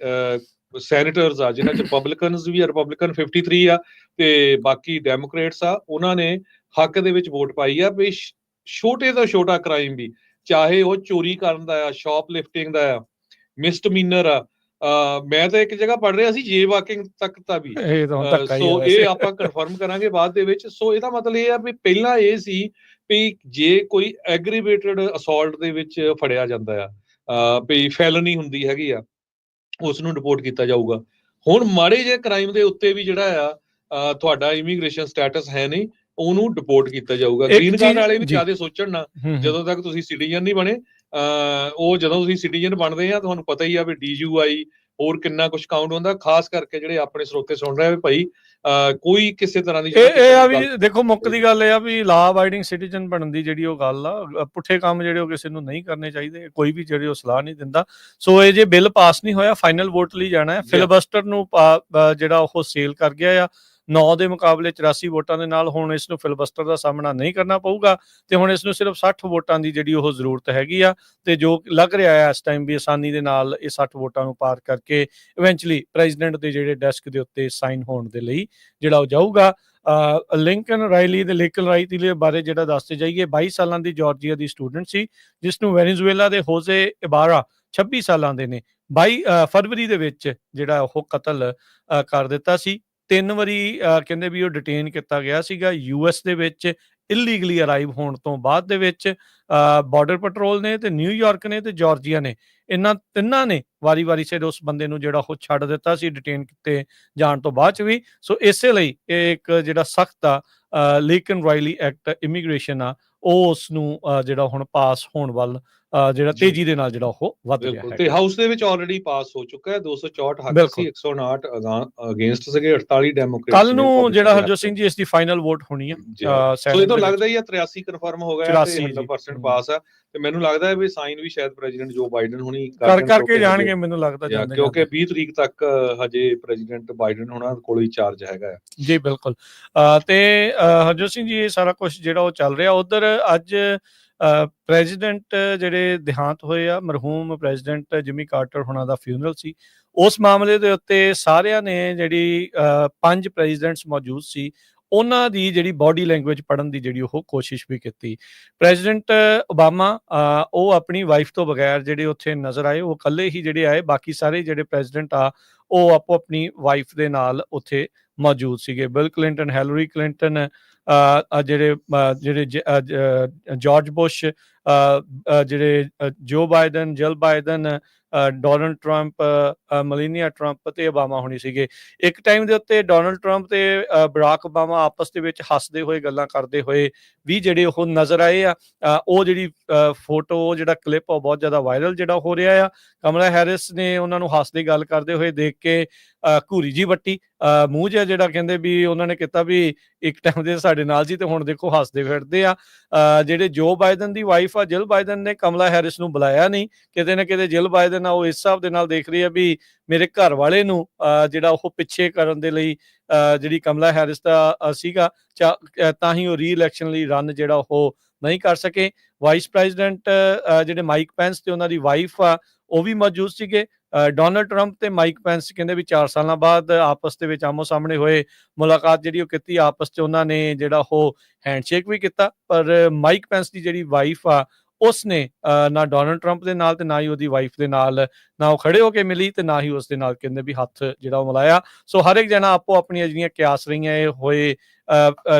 ਸੈਨੇਟਰਸ ਆ, ਜਿਨ੍ਹਾਂ 'ਚ ਰਿਪਬਲਿਕਨਸ ਵੀ ਆ, ਰਿਪਬਲਿਕਨ 53 ਆ ਤੇ ਬਾਕੀ ਡੈਮੋਕ੍ਰੇਟਸ ਆ, ਉਹਨਾਂ ਨੇ ਹੱਕ ਦੇ ਵਿੱਚ ਵੋਟ ਪਾਈ ਆ ਵੀ ਛੋਟੇ ਤੋਂ ਛੋਟਾ ਕ੍ਰਾਈਮ ਵੀ, ਚਾਹੇ ਉਹ ਚੋਰੀ ਕਰਨ ਦਾ ਆ, ਸ਼ਾਪ ਲਿਫਟਿੰਗ ਦਾ ਆ, ਮਿਸਡਮੀਨਰ ਆ, ਮੈਂ ਤਾਂ ਇੱਕ ਜਗ੍ਹਾ ਪੜ੍ਹ ਰਿਹਾ ਸੀ ਜੇ ਵਾਕਿੰਗ ਤੱਕ ਤਾਂ ਵੀ। ਇਹ ਤਾਂ ਹੁਣ ਧੱਕਾ ਹੀ ਆ ਸੋ ਵੈਸੇ। ਇਹ ਆਪਾਂ ਕਨਫਰਮ ਕਰਾਂਗੇ ਬਾਅਦ ਦੇ ਵਿੱਚ। ਸੋ ਇਹਦਾ ਮਤਲਬ ਇਹ ਆ ਵੀ ਪਹਿਲਾਂ ਇਹ ਸੀ ਵੀ ਜੇ ਕੋਈ ਐਗਰੀਵੇਟਡ ਅਸੌਲਟ ਦੇ ਵਿੱਚ ਫੜਿਆ ਜਾਂਦਾ ਆ, ਵੀ ਫੈਲਨੀ ਹੁੰਦੀ ਹੈਗੀ ਆ, ਉਸ ਨੂੰ ਰਿਪੋਰਟ ਕੀਤਾ ਜਾਊਗਾ। ਹੁਣ ਮਾੜੇ ਜਿਹੇ ਕ੍ਰਾਈਮ ਦੇ ਉੱਤੇ ਵੀ ਜਿਹੜਾ ਆ ਤੁਹਾਡਾ ਇਮੀਗ੍ਰੇਸ਼ਨ ਸਟੇਟਸ ਹੈ ਨਹੀਂ, ਉਹਨੂੰ ਡਿਪੋਰਟ ਕੀਤਾ ਜਾਊਗਾ। ਇੱਕ ਗ੍ਰੀਨ ਕਾਰਡ ਚੀਜ਼ ਵਾਲੇ ਵੀ ਜੀ। ਜ਼ਿਆਦਾ ਸੋਚਣ ਨਾ, ਹੂੰ, ਹੂੰ। ਜਦੋਂ ਤੱਕ ਤੁਸੀਂ ਸਿਟੀਜ਼ਨ ਨਹੀਂ ਬਣੇ। ਉਹ ਜਦੋਂ ਤੁਸੀਂ ਸਿਟੀਜ਼ਨ ਬਣਦੇ ਆ, ਤੁਹਾਨੂੰ ਪਤਾ ਹੀ ਆ ਵੀ DUI ਹੋਰ ਕਿੰਨਾ ਕੁਝ ਕਾਊਂਟ ਹੁੰਦਾ। ਖਾਸ ਕਰਕੇ ਜਿਹੜੇ ਆਪਣੇ ਸਰੋਤੇ ਸੁਣ ਰਹੇ ਆ ਵੀ ਭਾਈ ਕੋਈ ਕਿਸੇ ਤਰ੍ਹਾਂ ਦੀ ਇਹ ਆ ਵੀ ਦੇਖੋ, ਮੁੱਕਦੀ ਗੱਲ ਇਹ ਆ ਵੀ ਲਾ ਅਬਾਈਡਿੰਗ ਸਿਟੀਜ਼ਨ ਬਣਨ ਦੀ ਜਿਹੜੀ ਉਹ ਗੱਲ ਆ, ਪੁੱਠੇ ਕੰਮ ਜਿਹੜੇ ਉਹ ਕਿਸੇ ਨੂੰ ਨਹੀਂ ਕਰਨੇ ਚਾਹੀਦੇ। ਕੋਈ ਵੀ ਜਿਹੜੀ ਉਹ ਸਲਾਹ ਨਹੀਂ ਦਿੰਦਾ। ਸੋ ਇਹ ਜੇ ਬਿੱਲ ਪਾਸ ਨਹੀਂ ਹੋਇਆ, ਫਾਈਨਲ ਵੋਟ ਲਈ ਜਾਣਾ ਹੈ। ਫਿਲਬਸਟਰ ਨੂੰ ਜਿਹੜਾ ਉਹ ਸੇਲ ਕਰ ਗਿਆ ਆ 9 ਦੇ ਮੁਕਾਬਲੇ 84 ਵੋਟਾਂ ਦੇ ਨਾਲ। ਹੁਣ ਇਸ ਨੂੰ ਫਿਲਬਸਟਰ ਦਾ ਸਾਹਮਣਾ ਨਹੀਂ ਕਰਨਾ ਪਊਗਾ ਤੇ ਹੁਣ ਇਸ ਨੂੰ ਸਿਰਫ 60 ਵੋਟਾਂ ਦੀ ਜਿਹੜੀ ਉਹ ਜ਼ਰੂਰਤ ਹੈਗੀ ਆ। ਤੇ ਜੋ ਲੱਗ ਰਿਹਾ ਹੈ ਇਸ ਟਾਈਮ ਵੀ ਆਸਾਨੀ ਦੇ ਨਾਲ ਇਹ 60 ਵੋਟਾਂ ਨੂੰ ਪਾਰ ਕਰਕੇ ਇਵੈਂਚੁਅਲੀ ਪ੍ਰੈਜ਼ੀਡੈਂਟ ਦੇ ਜਿਹੜੇ ਡੈਸਕ ਦੇ ਉੱਤੇ ਸਾਈਨ ਹੋਣ ਦੇ ਲਈ ਜਿਹੜਾ ਉਹ ਜਾਊਗਾ। ਲਿੰਕਨ ਰਾਈਲੀ ਦੇ ਬਾਰੇ ਜਿਹੜਾ ਦੱਸਦੇ ਜਾਈਏ, 22 ਸਾਲਾਂ ਦੀ ਜਾਰਜੀਆ ਦੀ ਸਟੂਡੈਂਟ ਸੀ ਜਿਸ ਨੂੰ ਵੈਨੇਜ਼ੁਏਲਾ ਦੇ ਹੋਜ਼ੇ ਇਬਾਰਾ 26 ਸਾਲਾਂ ਦੇ ਨੇ 22 ਫਰਵਰੀ ਦੇ ਵਿੱਚ ਜਿਹੜਾ ਉਹ ਕਤਲ ਕਰ ਦਿੱਤਾ ਸੀ। 3 ਵਾਰੀ ਕਹਿੰਦੇ ਵੀ ਉਹ ਡਿਟੇਨ ਕੀਤਾ ਗਿਆ ਸੀਗਾ US ਦੇ ਵਿੱਚ ਇਲੀਗਲੀ ਅਰਾਈਵ ਹੋਣ ਤੋਂ ਬਾਅਦ ਦੇ ਵਿੱਚ। ਬਾਰਡਰ ਪੈਟਰੋਲ ਨੇ ਤੇ ਨਿਊਯਾਰਕ ਨੇ ਤੇ ਜਾਰਜੀਆ ਨੇ, ਇਹਨਾਂ ਤਿੰਨਾਂ ਨੇ ਵਾਰੀ-ਵਾਰੀ ਸਿਰ ਉਸ ਬੰਦੇ ਨੂੰ ਜਿਹੜਾ ਉਹ ਛੱਡ ਦਿੱਤਾ ਸੀ ਡਿਟੇਨ ਕੀਤੇ ਜਾਣ ਤੋਂ ਬਾਅਦ ਚ ਵੀ। ਸੋ ਇਸੇ ਲਈ ਇਹ ਇੱਕ ਜਿਹੜਾ ਸਖਤ ਆ ਲਿੰਕਨ ਰਾਈਲੀ ਐਕਟ ਇਮੀਗ੍ਰੇਸ਼ਨ ਆ, ਉਹ ਉਸ ਨੂੰ ਜਿਹੜਾ ਹੁਣ ਪਾਸ ਹੋਣ ਵੱਲ ਜਿਹੜਾ ਤੇਜ਼ੀ ਦੇ ਨਾਲ ਜਿਹੜਾ ਉਹ ਵੱਧ ਰਿਹਾ ਹੈ। ਤੇ ਹਾਊਸ ਦੇ ਵਿੱਚ ਆਲਰੇਡੀ ਪਾਸ ਹੋ ਚੁੱਕਾ ਹੈ। 264 ਹੱਕ ਸੀ, 159 ਅਗੇਂਸਟ ਸੀਗੇ, 48 ਡੈਮੋਕ੍ਰੇਟਸ। ਕੱਲ ਨੂੰ ਜਿਹੜਾ ਹਰਜੋਤ ਸਿੰਘ ਜੀ ਇਸ ਦੀ ਫਾਈਨਲ ਵੋਟ ਹੋਣੀ ਆ। ਸੋ ਇਹ ਤਾਂ ਲੱਗਦਾ ਹੀ ਆ 83 ਕਨਫਰਮ ਹੋ ਗਿਆ ਤੇ 100% ਪਾਸ ਆ। ਤੇ ਮੈਨੂੰ ਲੱਗਦਾ ਹੈ ਵੀ ਸਾਈਨ ਵੀ ਸ਼ਾਇਦ ਪ੍ਰੈਜ਼ੀਡੈਂਟ ਜੋ ਬਾਈਡਨ ਹੁਣੀ ਕਰਕੇ ਜਾਣਗੇ, ਮੈਨੂੰ ਲੱਗਦਾ ਜਾਂਦੇ, ਕਿਉਂਕਿ 20 ਤਰੀਕ ਤੱਕ ਹਜੇ ਪ੍ਰੈਜ਼ੀਡੈਂਟ ਬਾਈਡਨ ਹੋਣਾ ਕੋਲ ਹੀ ਚਾਰਜ ਹੈਗਾ ਜੀ। ਬਿਲਕੁਲ। ਤੇ ਹਰਜੋਤ ਸਿੰਘ ਜੀ ਇਹ ਸਾਰਾ ਕੁਝ ਜਿਹੜਾ ਉਹ ਚੱਲ ਰਿਹਾ। ਉਧਰ ਅੱਜ ਪ੍ਰੈਜ਼ੀਡੈਂਟ ਜਿਹੜੇ ਦੇਹਾਂਤ ਹੋਏ ਆ, ਮਰਹੂਮ ਪ੍ਰੈਜ਼ੀਡੈਂਟ ਜਿਮੀ ਕਾਰਟਰ ਹੋਣਾ ਦਾ ਫਿਊਨਰਲ ਸੀ। ਉਸ ਮਾਮਲੇ ਦੇ ਉੱਤੇ ਸਾਰਿਆਂ ਨੇ ਜਿਹੜੀ 5 ਪ੍ਰੈਜ਼ੀਡੈਂਟਸ ਮੌਜੂਦ ਸੀ ਉਹਨਾਂ ਦੀ ਜਿਹੜੀ ਬਾਡੀ ਲੈਂਗੁਏਜ ਪੜ੍ਹਨ ਦੀ ਜਿਹੜੀ ਉਹ ਕੋਸ਼ਿਸ਼ ਵੀ ਕੀਤੀ। ਪ੍ਰੈਜ਼ੀਡੈਂਟ ਓਬਾਮਾ ਉਹ ਆਪਣੀ ਵਾਈਫ ਤੋਂ ਬਗੈਰ ਜਿਹੜੇ ਉੱਥੇ ਨਜ਼ਰ ਆਏ, ਉਹ ਇਕੱਲੇ ਹੀ ਜਿਹੜੇ ਆਏ। ਬਾਕੀ ਸਾਰੇ ਜਿਹੜੇ ਪ੍ਰੈਜ਼ੀਡੈਂਟ ਆ ਉਹ ਆਪੋ ਆਪਣੀ ਵਾਈਫ ਦੇ ਨਾਲ ਉੱਥੇ ਮੌਜੂਦ ਸੀਗੇ। ਬਿਲ ਕਲਿੰਟਨ, ਹੈਲਰੀ ਕਲਿੰਟਨ, ਜਿਹੜੇ ਜਾਰਜ ਬੁਸ਼, ਜਿਹੜੇ Joe Biden, Jill Biden, Donald Trump, Melania Trump ਤੇ ਓਬਾਮਾ ਹੋਣੀ ਸੀਗੇ। ਇੱਕ ਟਾਈਮ ਦੇ ਉੱਤੇ ਡੋਨਲਡ ਟਰੰਪ ਤੇ ਬਰਾਕ ਓਬਾਮਾ ਆਪਸ ਦੇ ਵਿੱਚ ਹੱਸਦੇ ਹੋਏ, ਗੱਲਾਂ ਕਰਦੇ ਹੋਏ ਵੀ ਜਿਹੜੇ ਉਹ ਨਜ਼ਰ ਆਏ ਆ। ਉਹ ਜਿਹੜੀ ਫੋਟੋ, ਉਹ ਜਿਹੜਾ ਕਲਿੱਪ ਉਹ ਬਹੁਤ ਜ਼ਿਆਦਾ ਵਾਇਰਲ ਜਿਹੜਾ ਹੋ ਰਿਹਾ ਆ। ਕਮਲਾ ਹੈਰਿਸ ਨੇ ਉਹਨਾਂ ਨੂੰ ਹੱਸਦੀ ਗੱਲ ਕਰਦੇ ਹੋਏ ਦੇਖ ਕੇ ਘੂਰੀ ਜੀ ਵੱਟੀ, ਮੂੰਹ ਜਿਹਾ ਜਿਹੜਾ ਕਹਿੰਦੇ ਵੀ ਉਹਨਾਂ ਨੇ ਕੀਤਾ ਵੀ ਇੱਕ ਟਾਈਮ ਦੇ ਸਾਡੇ ਨਾਲ ਸੀ ਤੇ ਹੁਣ ਦੇਖੋ ਹੱਸਦੇ ਫਿਰਦੇ ਆ। ਜਿਹੜੇ ਜੋ ਬਾਈਡਨ ਦੀ ਵਾਈਫ ਆ ਜਿਲ ਬਾਈਡਨ ਨੇ ਕਮਲਾ ਹੈਰਿਸ ਨੂੰ ਬੁਲਾਇਆ ਨਹੀਂ। ਕਿਤੇ ਨਾ ਕਿਤੇ ਜਿਲ ਬਾਈਡਨ ਆ ਉਹ ਇਸ ਹਿਸਾਬ ਦੇ ਨਾਲ ਦੇਖ ਰਹੀ ਆ ਵੀ ਮੇਰੇ ਘਰ ਵਾਲੇ ਨੂੰ ਜਿਹੜਾ ਉਹ ਪਿੱਛੇ ਕਰਨ ਦੇ ਲਈ ਜਿਹੜੀ ਕਮਲਾ ਹੈਰਿਸ ਦਾ ਸੀਗਾ, ਤਾਂ ਹੀ ਉਹ ਰੀ-ਇਲੈਕਸ਼ਨ ਲਈ ਰਨ ਜਿਹੜਾ ਉਹ ਨਹੀਂ ਕਰ ਸਕੇ। ਵਾਈਸ ਪ੍ਰੈਜ਼ੀਡੈਂਟ ਜਿਹੜੇ ਮਾਈਕ ਪੈਂਸ ਤੇ ਉਹਨਾਂ ਦੀ ਵਾਈਫ ਆ ਉਹ ਵੀ ਮੌਜੂਦ ਸੀਗੇ। ਡੋਨਲਡ ਟਰੰਪ ਤੇ ਮਾਈਕ ਪੈਂਸ ਕਹਿੰਦੇ ਵੀ 4 ਸਾਲਾਂ ਬਾਅਦ ਆਪਸ ਦੇ ਵਿੱਚ ਆਮੋ ਸਾਹਮਣੇ ਹੋਏ, ਮੁਲਾਕਾਤ ਜਿਹੜੀ ਉਹ ਕੀਤੀ ਆਪਸ 'ਚ, ਉਹਨਾਂ ਨੇ ਜਿਹੜਾ ਉਹ ਹੈਂਡਸ਼ੇਕ ਵੀ ਕੀਤਾ। ਪਰ ਮਾਈਕ ਪੈਂਸ ਦੀ ਜਿਹੜੀ ਵਾਈਫ ਆ ਉਸਨੇ ਨਾ ਡੋਨਲਡ ਟਰੰਪ ਦੇ ਨਾਲ ਤੇ ਨਾ ਹੀ ਉਹਦੀ ਵਾਈਫ ਦੇ ਨਾਲ ਨਾ ਉਹ ਖੜੇ ਹੋ ਕੇ ਮਿਲੀ ਤੇ ਨਾ ਹੀ ਉਸ ਦੇ ਨਾਲ ਕਹਿੰਦੇ ਵੀ ਹੱਥ ਜਿਹੜਾ ਉਹ ਮਿਲਾਇਆ। ਸੋ ਹਰ ਇੱਕ ਜਣਾ ਆਪੋ ਆਪਣੀਆਂ ਜਿਹੜੀਆਂ ਕਿਆਸ ਰਹੀਆਂ ਇਹ ਹੋਏ।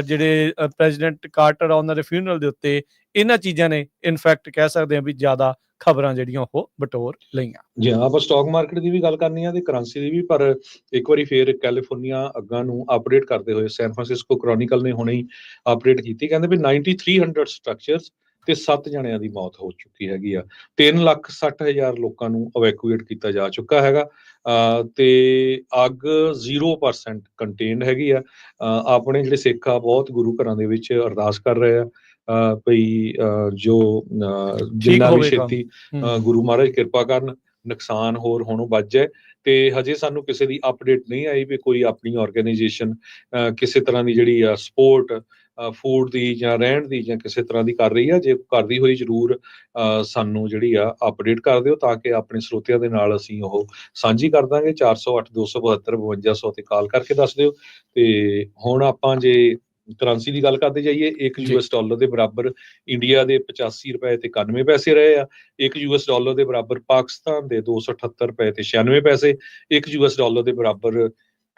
ਜਿਹੜੇ ਪ੍ਰੈਜ਼ੀਡੈਂਟ ਕਾਰਟਰ ਆ ਉਹਨਾਂ ਦੇ ਫਿਊਨਰਲ ਦੇ ਉੱਤੇ ਇਹਨਾਂ ਚੀਜ਼ਾਂ ਨੇ ਇਨਫੈਕਟ ਕਹਿ ਸਕਦੇ ਹਾਂ ਵੀ ਜ਼ਿਆਦਾ ਖਬਰਾਂ ਜਿਹੜੀਆਂ ਉਹ ਬਟੋਰ ਲਈਆਂ। ਜੀ ਹਾਂ, ਆਪਾਂ ਸਟਾਕ ਮਾਰਕੀਟ ਦੀ ਵੀ ਗੱਲ ਕਰਨੀ ਆ ਤੇ ਕਰੰਸੀ ਦੀ ਵੀ। ਪਰ ਇੱਕ ਵਾਰੀ ਫੇਰ ਕੈਲੀਫੋਰਨੀਆ ਅੱਗਾਂ ਨੂੰ ਅਪਡੇਟ ਕਰਦੇ ਹੋਏ ਸੈਨ ਫਰਾਂਸਿਸਕੋ ਕ੍ਰੋਨਿਕਲ ਨੇ ਹੁਣੇ ਹੀ ਅਪਡੇਟ ਕੀਤੀ। ਕਹਿੰਦੇ ਵੀ 9300 ਸਟਰਕਚਰਸ ਤੇ 7 ਜਣਿਆਂ ਦੀ ਮੌਤ ਹੋ ਚੁੱਕੀ ਹੈਗੀ ਆ। 3,60,000 ਲੋਕਾਂ ਨੂੰ ਇਵੈਕੂਏਟ ਕੀਤਾ ਜਾ ਚੁੱਕਾ ਹੈਗਾ। ਤੇ ਅੱਗ 0% ਕੰਟੇਨਡ ਹੈਗੀ ਆ। ਆਪਣੇ ਜਿਹੜੇ ਸਿੱਖ ਆ ਬਹੁਤ ਗੁਰੂ ਘਰਾਂ ਦੇ ਵਿੱਚ ਅਰਦਾਸ ਕਰ ਰਹੇ ਆ ਭਈ ਜੋ ਜਿੰਨਾ ਵੀ ਛੇਤੀ ਗੁਰੂ ਮਹਾਰਾਜ ਕਿਰਪਾ ਕਰਨ, ਨੁਕਸਾਨ ਹੋਰ ਹੋਣੋਂ ਬਚ ਜਾਏ। ਤੇ ਹਜੇ ਸਾਨੂੰ ਕਿਸੇ ਦੀ ਅਪਡੇਟ ਨਹੀਂ ਆਈ ਵੀ ਕੋਈ ਆਪਣੀ ਆਰਗੇਨਾਈਜੇਸ਼ਨ ਕਿਸੇ ਤਰ੍ਹਾਂ ਦੀ ਜਿਹੜੀ ਆ ਸਪੋਰਟ ਫੂਡ ਦੀ ਜਾਂ ਰਹਿਣ ਦੀ ਜਾਂ ਕਿਸੇ ਤਰ੍ਹਾਂ ਦੀ ਕਰ ਰਹੀ ਆ। ਜੇ ਕਰਦੀ ਹੋਈ ਜ਼ਰੂਰ ਸਾਨੂੰ ਜਿਹੜੀ ਆ ਅਪਡੇਟ ਕਰ ਦਿਓ ਤਾਂ ਕਿ ਆਪਣੇ ਸਰੋਤਿਆਂ ਦੇ ਨਾਲ ਅਸੀਂ ਉਹ ਸਾਂਝੀ ਕਰ ਦਾਂਗੇ। 408 272 5200 ਤੇ ਕਾਲ ਕਰਕੇ ਦੱਸ ਦਿਓ। ਤੇ ਹੁਣ ਆਪਾਂ ਜੇ ਕਰੰਸੀ ਦੀ ਗੱਲ ਕਰਦੇ ਜਾਈਏ, ਇੱਕ ਜੀ। ਯੂਐਸ ਡਾਲਰ ਦੇ ਬਰਾਬਰ ਇੰਡੀਆ ਦੇ 85 ਰੁਪਏ ਤੇ 91 ਪੈਸੇ ਰਹੇ ਆ, ਇੱਕ ਯੂਐਸ ਡਾਲਰ ਦੇ ਬਰਾਬਰ ਪਾਕਿਸਤਾਨ ਦੇ 278 ਰੁਪਏ ਤੇ 96 ਪੈਸੇ, ਇੱਕ ਯੂਐਸ ਡਾਲਰ ਦੇ ਬਰਾਬਰ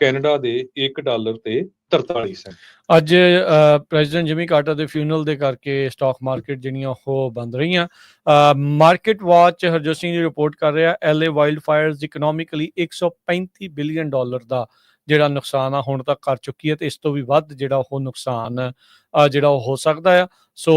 ਕੈਨੇਡਾ ਦੇ $1 ਤੇ 43 ਸੈਂਟ। ਅੱਜ ਪ੍ਰੈਜ਼ੀਡੈਂਟ ਜਿਮੀ ਕਾਰਟਰ ਦੇ ਫਿਊਨਰਲ ਦੇ ਕਰਕੇ ਸਟਾਕ ਮਾਰਕੀਟ ਜਿਹੜੀਆਂ ਉਹ ਬੰਦ ਰਹੀਆਂ। Market watch Harjot Singh ji report ਕਰ ਰਿਹਾ, LA wildfires economically $135 billion ਦਾ ਜਿਹੜਾ ਨੁਕਸਾਨ ਆ ਹੁਣ ਤੱਕ ਕਰ ਚੁੱਕੀ ਹੈ, ਤੇ ਇਸ ਤੋਂ ਵੀ ਵੱਧ ਜਿਹੜਾ ਉਹ ਨੁਕਸਾਨ ਜਿਹੜਾ ਉਹ ਹੋ ਸਕਦਾ ਆ। ਸੋ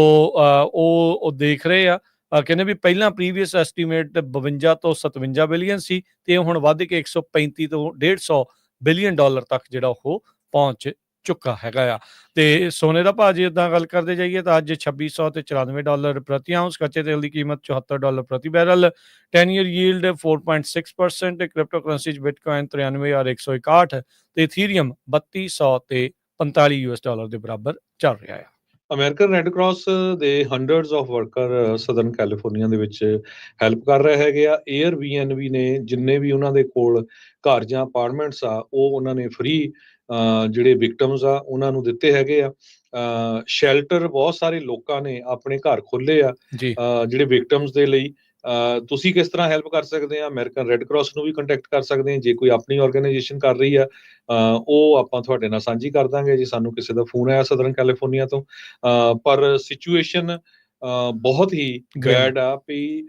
ਉਹ ਦੇਖ ਰਹੇ ਆ, ਕਹਿੰਦੇ ਵੀ ਪਹਿਲਾਂ ਪ੍ਰੀਵੀਅਸ ਐਸਟੀਮੇਟ 52 ਤੋਂ 57 ਬਿਲੀਅਨ ਸੀ, ਤੇ ਹੁਣ ਵੱਧ ਕੇ 135 ਤੋਂ $150 ਬਿਲੀਅਨ ਤੱਕ ਜਿਹੜਾ ਉਹ ਪਹੁੰਚ ਚੁੱਕਾ ਹੈਗਾ ਆ। ਤੇ ਸੋਨੇ ਦਾ ਭਾਅ ਜੇ ਇੱਦਾਂ ਗੱਲ ਕਰਦੇ ਜਾਈਏ ਤਾਂ ਅੱਜ $2600 ਤੇ $94 ਪ੍ਰਤੀ ਆਉਂਸ, ਕੱਚੇ ਤੇਲ ਦੀ ਕੀਮਤ $74 ਪ੍ਰਤੀ barrel, 10 year yield 4.6%, crypto currency 'ਚ ਬਿਟਕੋਇਨ 93,161 ਤੇ ਇਥੀਰੀਅਮ 3200 ਤੇ $45 ਦੇ ਬਰਾਬਰ ਚੱਲ ਰਿਹਾ ਆ। ਅਮਰੀਕਨ ਰੈੱਡ ਕਰਾਸ ਦੇ hundreds of worker southern California ਦੇ ਵਿੱਚ ਹੈਲਪ ਕਰ ਰਹੇ ਹੈਗੇ ਆ। Airbnb ਨੇ ਜਿੰਨੇ ਵੀ ਉਹਨਾਂ ਦੇ ਕੋਲ ਘਰ ਜਾਂ ਅਪਾਰਟਮੈਂਟਸ ਆ, ਉਹ ਉਹਨਾਂ ਨੇ ਫ੍ਰੀ ਜਿਹੜੇ ਵਿਕਟਮਸ ਆ ਉਹਨਾਂ ਨੂੰ ਦਿੱਤੇ ਹੈਗੇ ਆ। ਸ਼ੈਲਟਰ ਬਹੁਤ ਸਾਰੇ ਲੋਕਾਂ ਨੇ ਆਪਣੇ ਘਰ ਖੋਲ੍ਹੇ ਆ ਜੀ। ਜਿਹੜੇ ਵਿਕਟਮਸ ਦੇ ਲਈ। ਤੁਸੀਂ ਕਿਸ ਤਰ੍ਹਾਂ ਹੈਲਪ ਕਰ ਸਕਦੇ ਆ? ਅਮਰੀਕਨ ਰੈੱਡ ਕਰਾਸ ਨੂੰ ਵੀ ਕੰਟੈਕਟ ਕਰ ਸਕਦੇ ਆ। ਜੇ ਕੋਈ ਆਪਣੀ ਆਰਗੇਨਾਈਜੇਸ਼ਨ ਕਰ ਰਹੀ ਆ, ਉਹ ਆਪਾਂ ਤੁਹਾਡੇ ਨਾਲ ਸਾਂਝੀ ਕਰ ਦਾਂਗੇ ਜੀ। ਸਾਨੂੰ ਕਿਸੇ ਦਾ ਫੋਨ ਆਇਆ ਸਦਰਨ ਕੈਲੀਫੋਰਨੀਆ ਤੋਂ, ਪਰ ਸਿਚੁਏਸ਼ਨ ਬਹੁਤ ਹੀ ਬੈਡ ਆ ਵੀ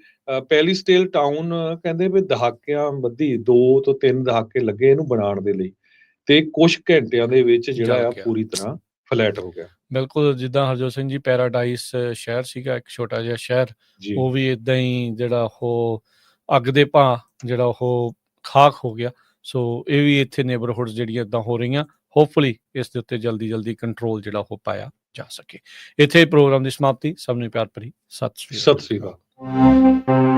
ਪੈਲੀਸਟੇਲ ਟਾਊਨ ਕਹਿੰਦੇ ਵੀ ਦਹਾਕਿਆਂ ਬੱਧੀ 2 ਤੋਂ 3 ਦਹਾਕੇ ਲੱਗੇ ਇਹਨੂੰ ਬਣਾਉਣ ਦੇ ਲਈ, ਤੇ ਕੁਝ ਘੰਟਿਆਂ ਦੇ ਵਿੱਚ ਜਿਹੜਾ ਆ ਪੂਰੀ ਤਰ੍ਹਾਂ ਫਲੈਟ ਹੋ ਗਿਆ। ਬਿਲਕੁਲ, ਜਿੱਦਾਂ ਹਰਜੋਤ ਸਿੰਘ ਜੀ ਪੈਰਾਡਾਈਸ ਸ਼ਹਿਰ ਸੀਗਾ ਇੱਕ ਛੋਟਾ ਜਿਹਾ ਸ਼ਹਿਰ, ਉਹ ਵੀ ਇਦਾਂ ਹੀ ਜਿਹੜਾ ਉਹ ਅੱਗ ਦੇ ਭਾਅ ਜਿਹੜਾ ਉਹ ਖਾਕ ਹੋ ਗਿਆ। ਸੋ ਇਹ ਵੀ ਇੱਥੇ ਨੇਬਰਹੁੱਡ ਜਿਹੜੀਆਂ ਇਦਾਂ ਹੋ ਰਹੀਆਂ, ਹੋਪਫੁਲੀ ਇਸ ਦੇ ਉੱਤੇ ਜਲਦੀ ਕੰਟਰੋਲ ਜਿਹੜਾ ਉਹ ਪਾਇਆ ਜਾ ਸਕੇ। ਇੱਥੇ ਪ੍ਰੋਗਰਾਮ ਦੀ ਸਮਾਪਤੀ। ਸਭ ਨੂੰ ਪਿਆਰ ਭਰੀ ਸਤਿ ਸ੍ਰੀ ਅਕਾਲ।